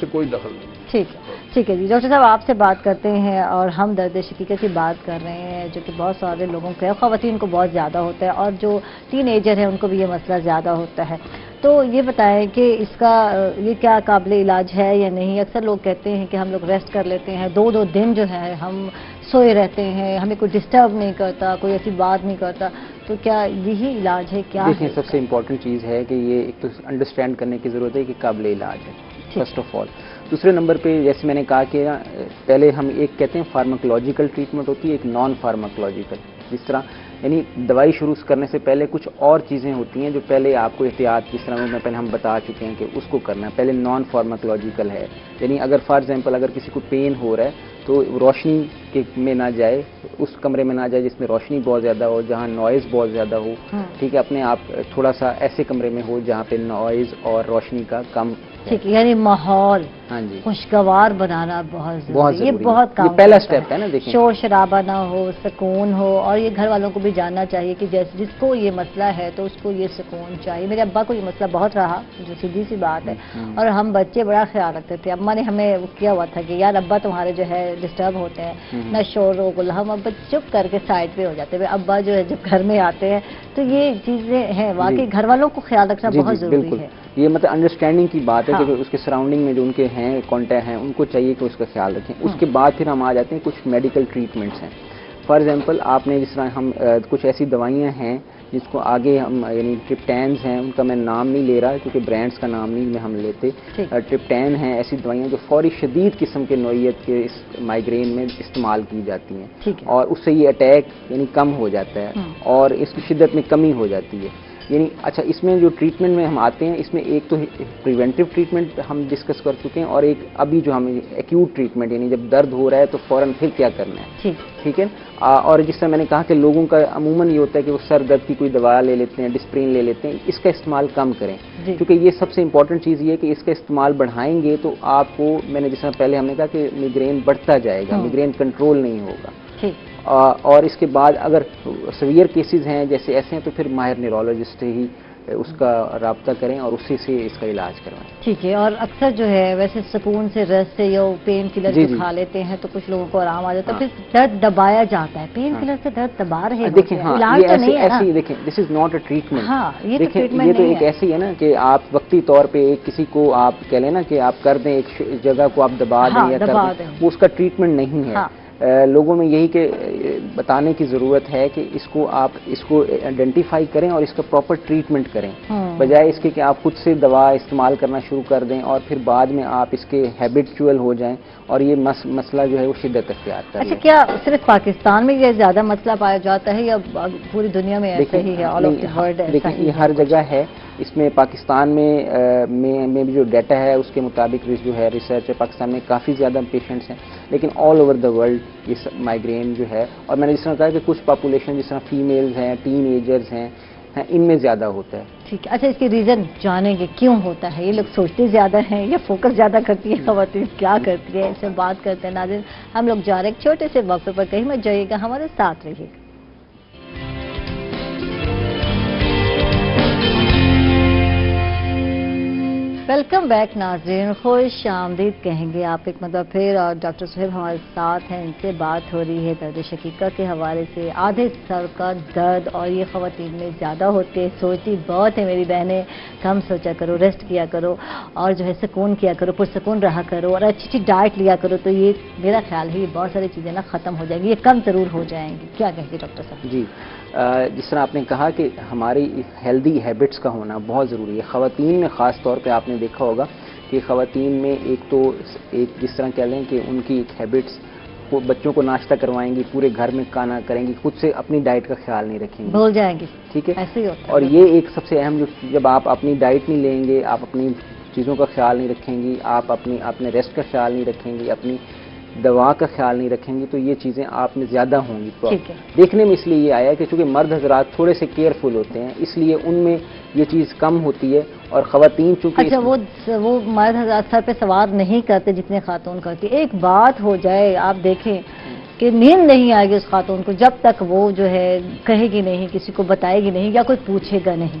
سے کوئی دخل نہیں۔ ٹھیک ہے جی ڈاکٹر صاحب، آپ سے بات کرتے ہیں اور ہم درد شقیقہ کی بات کر رہے ہیں، جو کہ بہت سارے لوگوں کے خواتین کو بہت زیادہ ہوتا ہے، اور جو ٹین ایجر ہیں ان کو بھی یہ مسئلہ زیادہ ہوتا ہے۔ تو یہ بتائیں کہ اس کا یہ کیا قابل علاج ہے یا نہیں؟ اکثر لوگ کہتے ہیں کہ ہم لوگ ریسٹ کر لیتے ہیں، 2 دن جو ہے ہم سوئے رہتے ہیں، ہمیں کوئی ڈسٹرب نہیں کرتا، کوئی ایسی بات نہیں کرتا، تو کیا یہی علاج ہے؟ کیا دیکھیں، سب سے امپورٹنٹ چیز ہے کہ یہ ایک تو انڈرسٹینڈ کرنے کی ضرورت ہے کہ قابل علاج ہے فرسٹ آف آل۔ دوسرے نمبر پہ جیسے میں نے کہا کہ پہلے ہم ایک کہتے ہیں فارماکولوجیکل ٹریٹمنٹ ہوتی ہے، ایک نان فارماکولوجیکل، جس طرح یعنی دوائی شروع کرنے سے پہلے کچھ اور چیزیں ہوتی ہیں جو پہلے آپ کو احتیاط، جس طرح میں پہلے ہم بتا چکے ہیں کہ اس کو کرنا ہے۔ پہلے نان فارماکولوجیکل ہے، یعنی اگر فار ایگزامپل اگر کسی کو پین ہو رہا ہے تو روشنی میں نہ جائے، اس کمرے میں نہ جائے جس میں روشنی بہت زیادہ ہو، جہاں نوائز بہت زیادہ ہو، ٹھیک ہے، اپنے آپ تھوڑا سا ایسے کمرے میں ہو جہاں پہ نوائز اور روشنی کا کم، ٹھیک ہے، یعنی ماحول ہاں جی خوشگوار بنانا بہت ضروری ہے، یہ ضروری بہت کام یہ پہلا سٹیپ ہے نا۔ دیکھیں، شور شرابہ نہ ہو، سکون ہو، اور یہ گھر والوں کو بھی جاننا چاہیے کہ جس کو یہ مسئلہ ہے تو اس کو یہ سکون چاہیے۔ میرے ابا کو یہ مسئلہ بہت رہا، جو سیدھی سی بات ہے، اور ہم بچے بڑا خیال رکھتے تھے۔ ابا نے ہمیں کیا ہوا تھا کہ یار ابا تمہارے جو ہے ڈسٹرب ہوتے ہیں، نہ شور و غل، ہم ابا چپ کر کے سائڈ پہ ہو جاتے ہیں۔ ابا جو ہے جب گھر میں آتے ہیں تو یہ چیزیں ہیں، واقعی گھر والوں کو خیال رکھنا بہت ضروری ہے۔ یہ مطلب انڈرسٹینڈنگ کی بات ہے کہ اس کے سراؤنڈنگ میں جو ان کے ہیں کانٹیکٹ ہیں ان کو چاہیے کہ اس کا خیال رکھیں۔ اس کے بعد پھر ہم آ جاتے ہیں کچھ میڈیکل ٹریٹمنٹس ہیں۔ فار ایگزامپل آپ نے جس طرح ہم کچھ ایسی دوائیاں ہیں جس کو آگے ہم یعنی ٹرپٹینز ہیں، ان کا میں نام نہیں لے رہا کیونکہ برانڈز کا نام نہیں ہم لیتے۔ ٹرپٹین ہیں ایسی دوائیاں جو فوری شدید قسم کے نوعیت کے اس مائگرین میں استعمال کی جاتی ہیں، اور اس سے یہ اٹیک یعنی کم ہو جاتا ہے اور اس کی شدت میں کمی ہو جاتی ہے۔ یعنی اچھا، اس میں جو ٹریٹمنٹ میں ہم آتے ہیں، اس میں ایک تو پریونٹیو ٹریٹمنٹ ہم ڈسکس کر چکے ہیں، اور ایک ابھی جو ہم ایکیوٹ ٹریٹمنٹ، یعنی جب درد ہو رہا ہے تو فوراً پھر کیا کرنا ہے، ٹھیک ہے۔ اور جس طرح میں نے کہا کہ لوگوں کا عموماً یہ ہوتا ہے کہ وہ سر درد کی کوئی دوا لے لیتے ہیں، ڈسپرین لے لیتے ہیں، اس کا استعمال کم کریں، کیونکہ یہ سب سے امپورٹنٹ چیز یہ ہے کہ اس کا استعمال بڑھائیں گے تو آپ کو، میں نے جس طرح پہلے ہم نے کہا کہ میگرین بڑھتا جائے گا، میگرین کنٹرول نہیں ہوگا۔ اور اس کے بعد اگر سیویئر کیسز ہیں جیسے ایسے ہیں تو پھر ماہر نیورولوجسٹ ہی اس کا رابطہ کریں اور اسی سے اس کا علاج کروائیں۔ ٹھیک ہے، اور اکثر جو ہے ویسے سکون سے رس سے یا پین کلر کھا لیتے ہیں تو کچھ لوگوں کو آرام آ جاتا ہے، پھر درد دبایا جاتا ہے، پین کلر سے درد دبا رہے ہیں۔ دیکھیں ایسی دیکھیں، دس از ناٹ اے ٹریٹمنٹ۔ دیکھیں یہ تو ایک ایسی ہے نا کہ آپ وقتی طور پہ کسی کو آپ کہہ لیں نا کہ آپ کر دیں، ایک جگہ کو آپ دبا دیں یا کر دیں، وہ اس کا ٹریٹمنٹ نہیں ہے۔ لوگوں میں یہی کہ بتانے کی ضرورت ہے کہ اس کو آپ اس کو آئیڈینٹیفائی کریں اور اس کا پراپر ٹریٹمنٹ کریں، بجائے اس کے کہ آپ خود سے دوا استعمال کرنا شروع کر دیں اور پھر بعد میں آپ اس کے ہیبیچول ہو جائیں اور یہ مسئلہ جو ہے وہ شدت اختیار کرے۔ اچھا، کیا صرف پاکستان میں یہ زیادہ مسئلہ پایا جاتا ہے یا پوری دنیا میں ایسا ہی ہے؟ آل آف دی ورلڈ دیکھیں یہ ہر جگہ ہے۔ اس میں پاکستان میں بھی جو ڈیٹا ہے اس کے مطابق جو ہے ریسرچ ہے، پاکستان میں کافی زیادہ پیشنٹس ہیں، لیکن آل اوور دا ورلڈ یہ مائگرین جو ہے، اور میں نے جس طرح کہا کہ کچھ پاپولیشن جس طرح فیمیلز ہیں، ٹین ایجرز ہیں، ان میں زیادہ ہوتا ہے۔ ٹھیک ہے، اچھا اس کے ریزن جانیں گے کیوں ہوتا ہے؟ یہ لوگ سوچتے زیادہ ہیں یا فوکس زیادہ کرتی ہے خواتین، کیا کرتی ہے؟ اس سے بات کرتے ہیں۔ ناظرین، ہم لوگ جا رہے ہیں ایک چھوٹے سے وقفے پر، کہیں مت جائیے گا، ہمارے ساتھ رہیے گا۔ ویلکم بیک ناظرین، خوش آمدید کہیں گے آپ ایک مرتبہ پھر، اور ڈاکٹر صہیب ہمارے ساتھ ہیں، ان سے بات ہو رہی ہے درد شقیقہ کے حوالے سے۔ آدھے سر کا درد اور یہ خواتین میں زیادہ ہوتے، سوچتی بہت ہے میری بہنیں، کم سوچا کرو، ریسٹ کیا کرو اور جو ہے سکون کیا کرو، پرسکون رہا کرو اور اچھی ڈائٹ لیا کرو، تو یہ میرا خیال ہے یہ بہت ساری چیزیں نا ختم ہو جائیں گی، یہ کم ضرور ہو جائیں گی۔ کیا کہیں گے ڈاکٹر صاحب؟ جی، جس طرح آپ نے کہا کہ ہماری ہیلدی ہیبٹس کا ہونا بہت ضروری ہے۔ خواتین میں خاص طور پہ آپ نے دیکھا ہوگا کہ خواتین میں ایک جس طرح کہہ لیں کہ ان کی ایک ہیبٹس، وہ بچوں کو ناشتہ کروائیں گی، پورے گھر میں کھانا کریں گی، خود سے اپنی ڈائٹ کا خیال نہیں رکھیں گی، بھول جائیں گی، ٹھیک ہے، ایسے ہی ہوتا ہے۔ اور یہ ایک سب سے اہم، جب آپ اپنی ڈائٹ نہیں لیں گے، آپ اپنی چیزوں کا خیال نہیں رکھیں گی، آپ اپنے ریسٹ کا خیال نہیں رکھیں گی، اپنی دوا کا خیال نہیں رکھیں گی، تو یہ چیزیں آپ میں زیادہ ہوں گی۔ دیکھنے میں اس لیے یہ آیا ہے کہ چونکہ مرد حضرات تھوڑے سے کیئرفل ہوتے ہیں، اس لیے ان میں یہ چیز کم ہوتی ہے، اور خواتین چونکہ اچھا وہ مرد حضرات سر پہ سوار نہیں کرتے جتنے خاتون کرتی۔ ایک بات ہو جائے، آپ دیکھیں کہ نیند نہیں آئے گی اس خاتون کو جب تک وہ جو ہے کہے گی نہیں، کسی کو بتائے گی نہیں یا کوئی پوچھے گا نہیں۔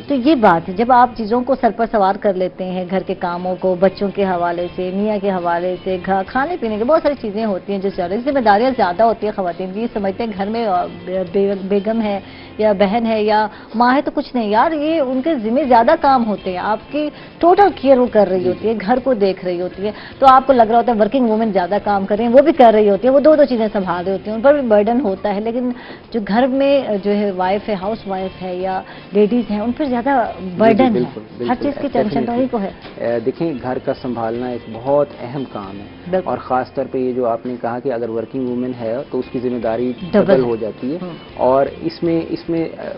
تو یہ بات ہے جب آپ چیزوں کو سر پر سوار کر لیتے ہیں، گھر کے کاموں کو، بچوں کے حوالے سے، میاں کے حوالے سے، کھانے پینے کے بہت ساری چیزیں ہوتی ہیں جو چل رہی ہیں، ذمہ داریاں زیادہ ہوتی ہیں خواتین کی، یہ سمجھتے ہیں گھر میں بیگم ہے یا بہن ہے یا ماں ہے تو کچھ نہیں، یار یہ ان کے ذمہ زیادہ کام ہوتے ہیں، آپ کی ٹوٹل کیئر وہ کر رہی ہوتی ہے، گھر کو دیکھ رہی ہوتی ہے، تو آپ کو لگ رہا ہوتا ہے ورکنگ وومن زیادہ کام کر رہی ہیں، وہ بھی کر رہی ہوتی ہے، وہ دو چیزیں سنبھال رہی ہوتی ہیں، ان پر بھی برڈن ہوتا ہے، لیکن جو گھر میں جو ہے وائف ہے، ہاؤس وائف ہے یا لیڈیز ہیں، ان پر زیادہ برڈن ہے، ہر چیز کی ٹینشن تو انہیں کو ہے۔ دیکھیں گھر کا سنبھالنا ایک بہت اہم کام ہے، اور خاص طور پہ یہ جو آپ نے کہا کہ اگر ورکنگ وومن ہے تو اس کی ذمہ داری ڈبل ہو جاتی ہے، اور اس میں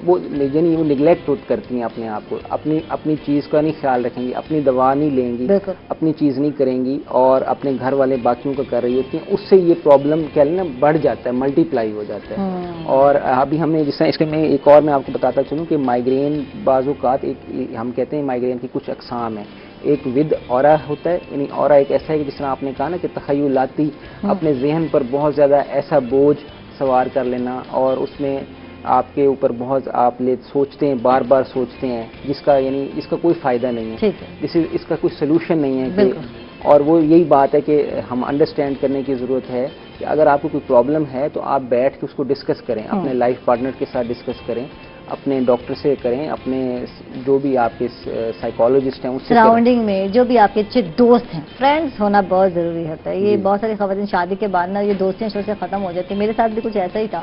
وہ یعنی وہ نیگلیکٹ کرتی ہیں اپنے آپ کو، اپنی چیز کا نہیں خیال رکھیں گی، اپنی دوا نہیں لیں گی، اپنی چیز نہیں کریں گی، اور اپنے گھر والے باقیوں کا کر رہی ہوتی ہیں، اس سے یہ پرابلم کیا ہے نا بڑھ جاتا ہے، ملٹی پلائی ہو جاتا ہے۔ اور ابھی ہم نے جس طرح اس میں ایک اور میں آپ کو بتاتا چلوں کہ مائیگرین بعض اوقات ہم کہتے ہیں مائیگرین کی کچھ اقسام ہیں، ایک ود اورا ہوتا ہے، یعنی اورا ایک ایسا ہے کہ جس طرح آپ نے کہا نا کہ تخیلاتی اپنے ذہن پر بہت زیادہ ایسا بوجھ سوار کر لینا، اور اس میں آپ کے اوپر بہت آپ سوچتے ہیں، بار بار سوچتے ہیں، جس کا یعنی اس کا کوئی فائدہ نہیں ہے، اس کا کوئی سلوشن نہیں ہے کہ، اور وہ یہی بات ہے کہ ہم انڈرسٹینڈ کرنے کی ضرورت ہے کہ اگر آپ کو کوئی پرابلم ہے تو آپ بیٹھ کے اس کو ڈسکس کریں، اپنے لائف پارٹنر کے ساتھ ڈسکس کریں، اپنے ڈاکٹر سے کریں، اپنے جو بھی آپ کے سائیکالوجسٹ ہیں اس سے سراؤنڈنگ میں جو بھی آپ کے اچھے دوست ہیں، فرینڈز ہونا بہت ضروری ہوتا ہے۔ یہ بہت ساری خواتین شادی کے بعد نا یہ دوستیاں شو سے ختم ہو جاتی ہیں، میرے ساتھ بھی کچھ ایسا ہی تھا،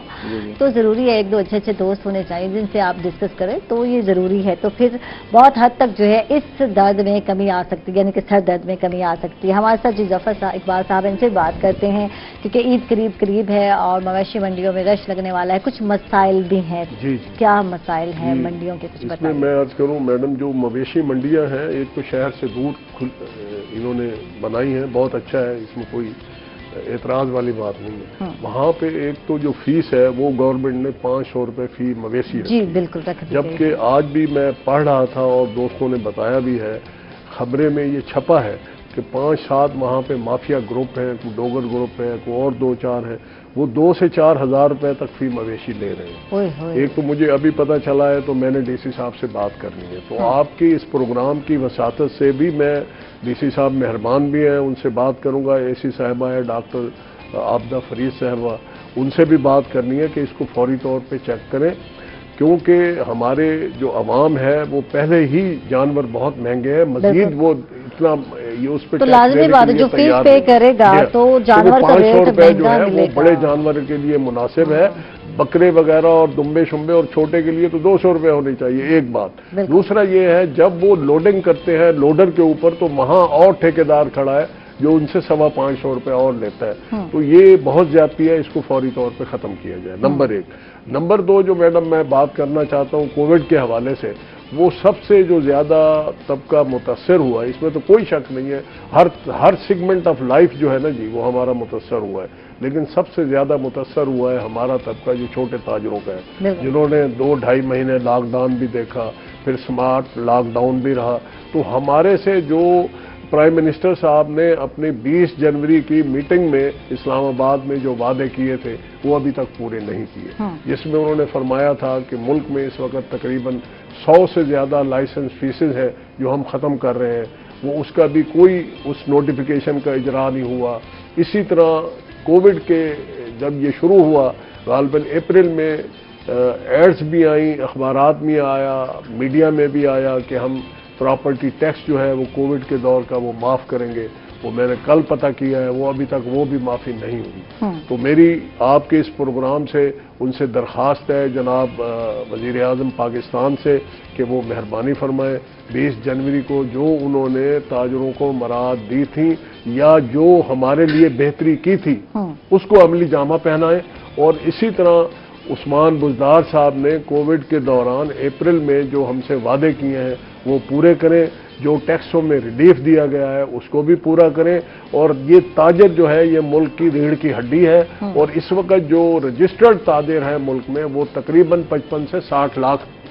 تو ضروری ہے ایک دو اچھے دوست ہونے چاہیے جن سے آپ ڈسکس کریں، تو یہ ضروری ہے، تو پھر بہت حد تک جو ہے اس درد میں کمی آ سکتی ہے، یعنی کہ سر درد میں کمی آ سکتی ہے۔ ہمارے ساتھ جی ظفر اقبال صاحب ان سے بات کرتے ہیں کیونکہ عید قریب ہے اور مویشی منڈیوں میں رش لگنے والا ہے، کچھ مسائل بھی ہیں، کیا مسائل ہیں منڈیوں کے کچھ بتائیں؟ اس میں میں عرض کروں میڈم، جو مویشی منڈیاں ہیں ایک تو شہر سے دور انہوں نے بنائی ہیں، بہت اچھا ہے، اس میں کوئی اعتراض والی بات نہیں ہے۔ وہاں پہ ایک تو جو فیس ہے وہ گورنمنٹ نے 500 روپے فی مویشی رکھی، جی بالکل رکھ دی، جبکہ آج بھی میں پڑھ رہا تھا اور دوستوں نے بتایا بھی ہے، خبریں میں یہ چھپا ہے کہ 5-7 وہاں پہ مافیا گروپ ہیں، کوئی ڈوگر گروپ ہے، کوئی اور 2-4 ہیں، وہ 2 سے 4 ہزار روپے تک فی مویشی لے رہے ہیں۔ ایک تو مجھے ابھی پتہ چلا ہے، تو میں نے ڈی سی صاحب سے بات کرنی ہے، تو آپ کی اس پروگرام کی وساطت سے بھی میں، ڈی سی صاحب مہربان بھی ہیں، ان سے بات کروں گا، اے سی صاحبہ ہے ڈاکٹر عابدہ فرید صاحبہ، ان سے بھی بات کرنی ہے کہ اس کو فوری طور پہ چیک کریں، کیونکہ ہمارے جو عوام ہے وہ پہلے ہی جانور بہت مہنگے ہیں، مزید وہ اتنا یہ اس پہ تو لازمی بات ہے جو فیس پے کرے گا تو جانور کا ریٹ جو ہے وہ بڑے جانور کے لیے مناسب ہے، بکرے وغیرہ اور دمبے شمبے اور چھوٹے کے لیے تو 200 روپے ہونی چاہیے، ایک بات۔ دوسرا یہ ہے جب وہ لوڈنگ کرتے ہیں لوڈر کے اوپر تو وہاں اور ٹھیکیدار کھڑا ہے جو ان سے 550 روپے اور لیتا ہے، تو یہ بہت زیادتی ہے، اس کو فوری طور پہ ختم کیا جائے، نمبر 1۔ نمبر 2 جو میڈم میں بات کرنا چاہتا ہوں کووڈ کے حوالے سے، وہ سب سے جو زیادہ طبقہ متاثر ہوا ہے، اس میں تو کوئی شک نہیں ہے، ہر سیگمنٹ آف لائف جو ہے نا جی وہ ہمارا متاثر ہوا ہے، لیکن سب سے زیادہ متاثر ہوا ہے ہمارا طبقہ جو چھوٹے تاجروں کا ہے، جنہوں نے 2-2.5 مہینے لاک ڈاؤن بھی دیکھا، پھر سمارٹ لاک ڈاؤن بھی رہا، تو ہمارے سے جو پرائم منسٹر صاحب نے اپنی 20 جنوری کی میٹنگ میں اسلام آباد میں جو وعدے کیے تھے وہ ابھی تک پورے نہیں کیے، جس میں انہوں نے فرمایا تھا کہ ملک میں اس وقت تقریباً 100 سے زیادہ لائسنس فیسز ہیں جو ہم ختم کر رہے ہیں، وہ اس کا بھی کوئی اس نوٹیفیکیشن کا اجرا نہیں ہوا۔ اسی طرح کووڈ کے جب یہ شروع ہوا غالباً اپریل میں ایڈز بھی آئیں، اخبارات میں آیا، میڈیا میں بھی آیا کہ ہم پراپرٹی ٹیکس جو ہے وہ کووڈ کے دور کا وہ معاف کریں گے، وہ میں نے کل پتہ کیا ہے، وہ ابھی تک وہ بھی معافی نہیں ہوئی۔ تو میری آپ کے اس پروگرام سے ان سے درخواست ہے جناب وزیر اعظم پاکستان سے کہ وہ مہربانی فرمائیں 20 جنوری کو جو انہوں نے تاجروں کو مراعات دی تھی یا جو ہمارے لیے بہتری کی تھی اس کو عملی جامہ پہنائیں، اور اسی طرح عثمان بزدار صاحب نے کووڈ کے دوران اپریل میں جو ہم سے وعدے کیے ہیں وہ پورے کریں، جو ٹیکسوں میں ریلیف دیا گیا ہے اس کو بھی پورا کریں، اور یہ تاجر جو ہے یہ ملک کی ریڑھ کی ہڈی ہے، اور اس وقت جو رجسٹرڈ تاجر ہیں ملک میں وہ تقریباً 55 سے 60 لاکھ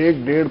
1-1.5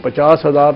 50,000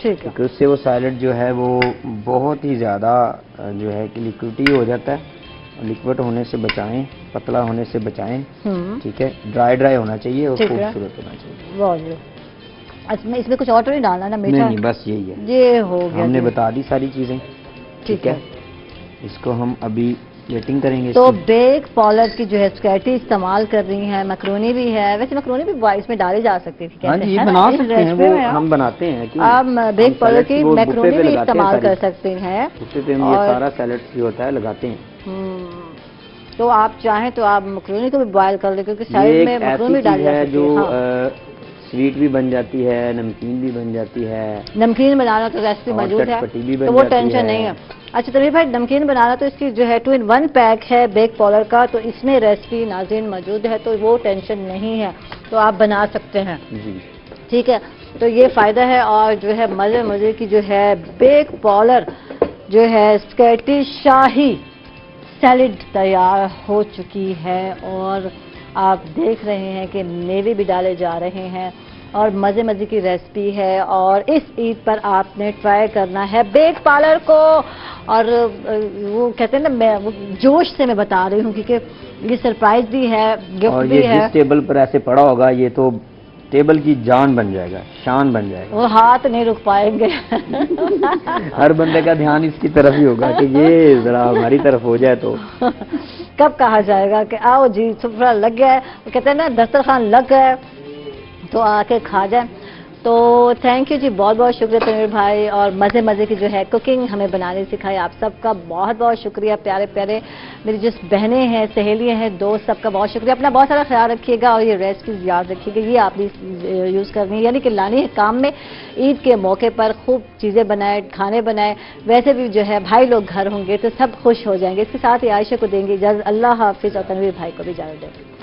کیونکہ اس سے وہ سیلڈ جو ہے وہ بہت ہی زیادہ جو ہے کہ لیکوڈی ہو جاتا ہے. لکوڈ ہونے سے بچائیں, پتلا ہونے سے بچائیں, ٹھیک ہے. ڈرائی ہونا چاہیے اور خوبصورت ہونا چاہیے. اچھا اس میں کچھ اور تو نہیں ڈالنا نا میٹھا؟ نہیں بس یہی ہے, یہ ہو گیا. ہم نے بتا دی ساری چیزیں, ٹھیک ہے. اس کو ہم ابھی پلیٹنگ کریں گے. تو بیک پالک کی جو ہے اسپیگیٹی استعمال کر رہی ہیں, میکرونی بھی ہے. ویسے میکرونی بھی اس میں ڈالی جا سکتی تھی. ہاں جی یہ بنا سکتے ہیں, وہ ہم بناتے ہیں. آپ بیک پالک کی میکرونی بھی استعمال کر سکتے ہیں. اس پہ ہم یہ سارا سیلڈ جو ہوتا ہے لگاتے ہیں. تو آپ چاہیں تو آپ مکرونی کو بھی بوائل کر لیں, کیونکہ سائڈ میں مکرونی بھی ڈالی جا سکتی ہے. جو سویٹ بھی بن جاتی ہے, نمکین بھی بن جاتی ہے. نمکین بنانا تو ریسیپی موجود ہے, تو وہ ٹینشن نہیں ہے. اچھا تنویر بھائی, نمکین بنانا تو اس کی جو ہے 2-in-1 پیک ہے بیک پالک کا, تو اس میں ریسیپی ناظرین موجود ہے, تو وہ ٹینشن نہیں ہے, تو آپ بنا سکتے ہیں. ٹھیک ہے, تو یہ فائدہ ہے. اور جو ہے مزے کی جو ہے بیک پالک جو ہے اسپیگیٹی شاہی سیلڈ تیار ہو چکی ہے. اور آپ دیکھ رہے ہیں کہ میوے بھی ڈالے جا رہے ہیں, اور مزے کی ریسپی ہے. اور اس عید پر آپ نے ٹرائی کرنا ہے بیک پالک کو. اور وہ کہتے ہیں نا, میں جوش سے میں بتا رہی ہوں, کیونکہ یہ سرپرائز بھی ہے, گفٹ بھی ہے. جس ٹیبل پر ایسے پڑا ہوگا یہ تو ٹیبل کی جان بن جائے گا, شان بن جائے گا. وہ ہاتھ نہیں رک پائیں گے. ہر بندے کا دھیان اس کی طرف ہی ہوگا کہ یہ ذرا ہماری طرف ہو جائے تو کب کہا جائے گا کہ آؤ جی سفرہ لگ گیا ہے, کہتے ہیں نا دسترخوان لگ گئے تو آ کے کھا جائیں. تو تھینک یو جی, بہت شکریہ تنویر بھائی. اور مزے کی جو ہے کوکنگ ہمیں بنانے سکھائی, آپ سب کا بہت شکریہ. پیارے میری جس بہنیں ہیں, سہیلیاں ہیں, دوست, سب کا بہت شکریہ. اپنا بہت سارا خیال رکھیے گا, اور یہ ریسیپیز یاد رکھیے گا, یہ آپ نے یوز کرنی ہے, یعنی کہ لانی ہے کام میں. عید کے موقع پر خوب چیزیں بنائیں, کھانے بنائیں. ویسے بھی جو ہے بھائی لوگ گھر ہوں گے تو سب خوش ہو جائیں گے. اس کے ساتھ ہی عائشہ کو دیں گے اجازت. اللہ حافظ, اور تنویر بھائی کو بھی اجازت دیں.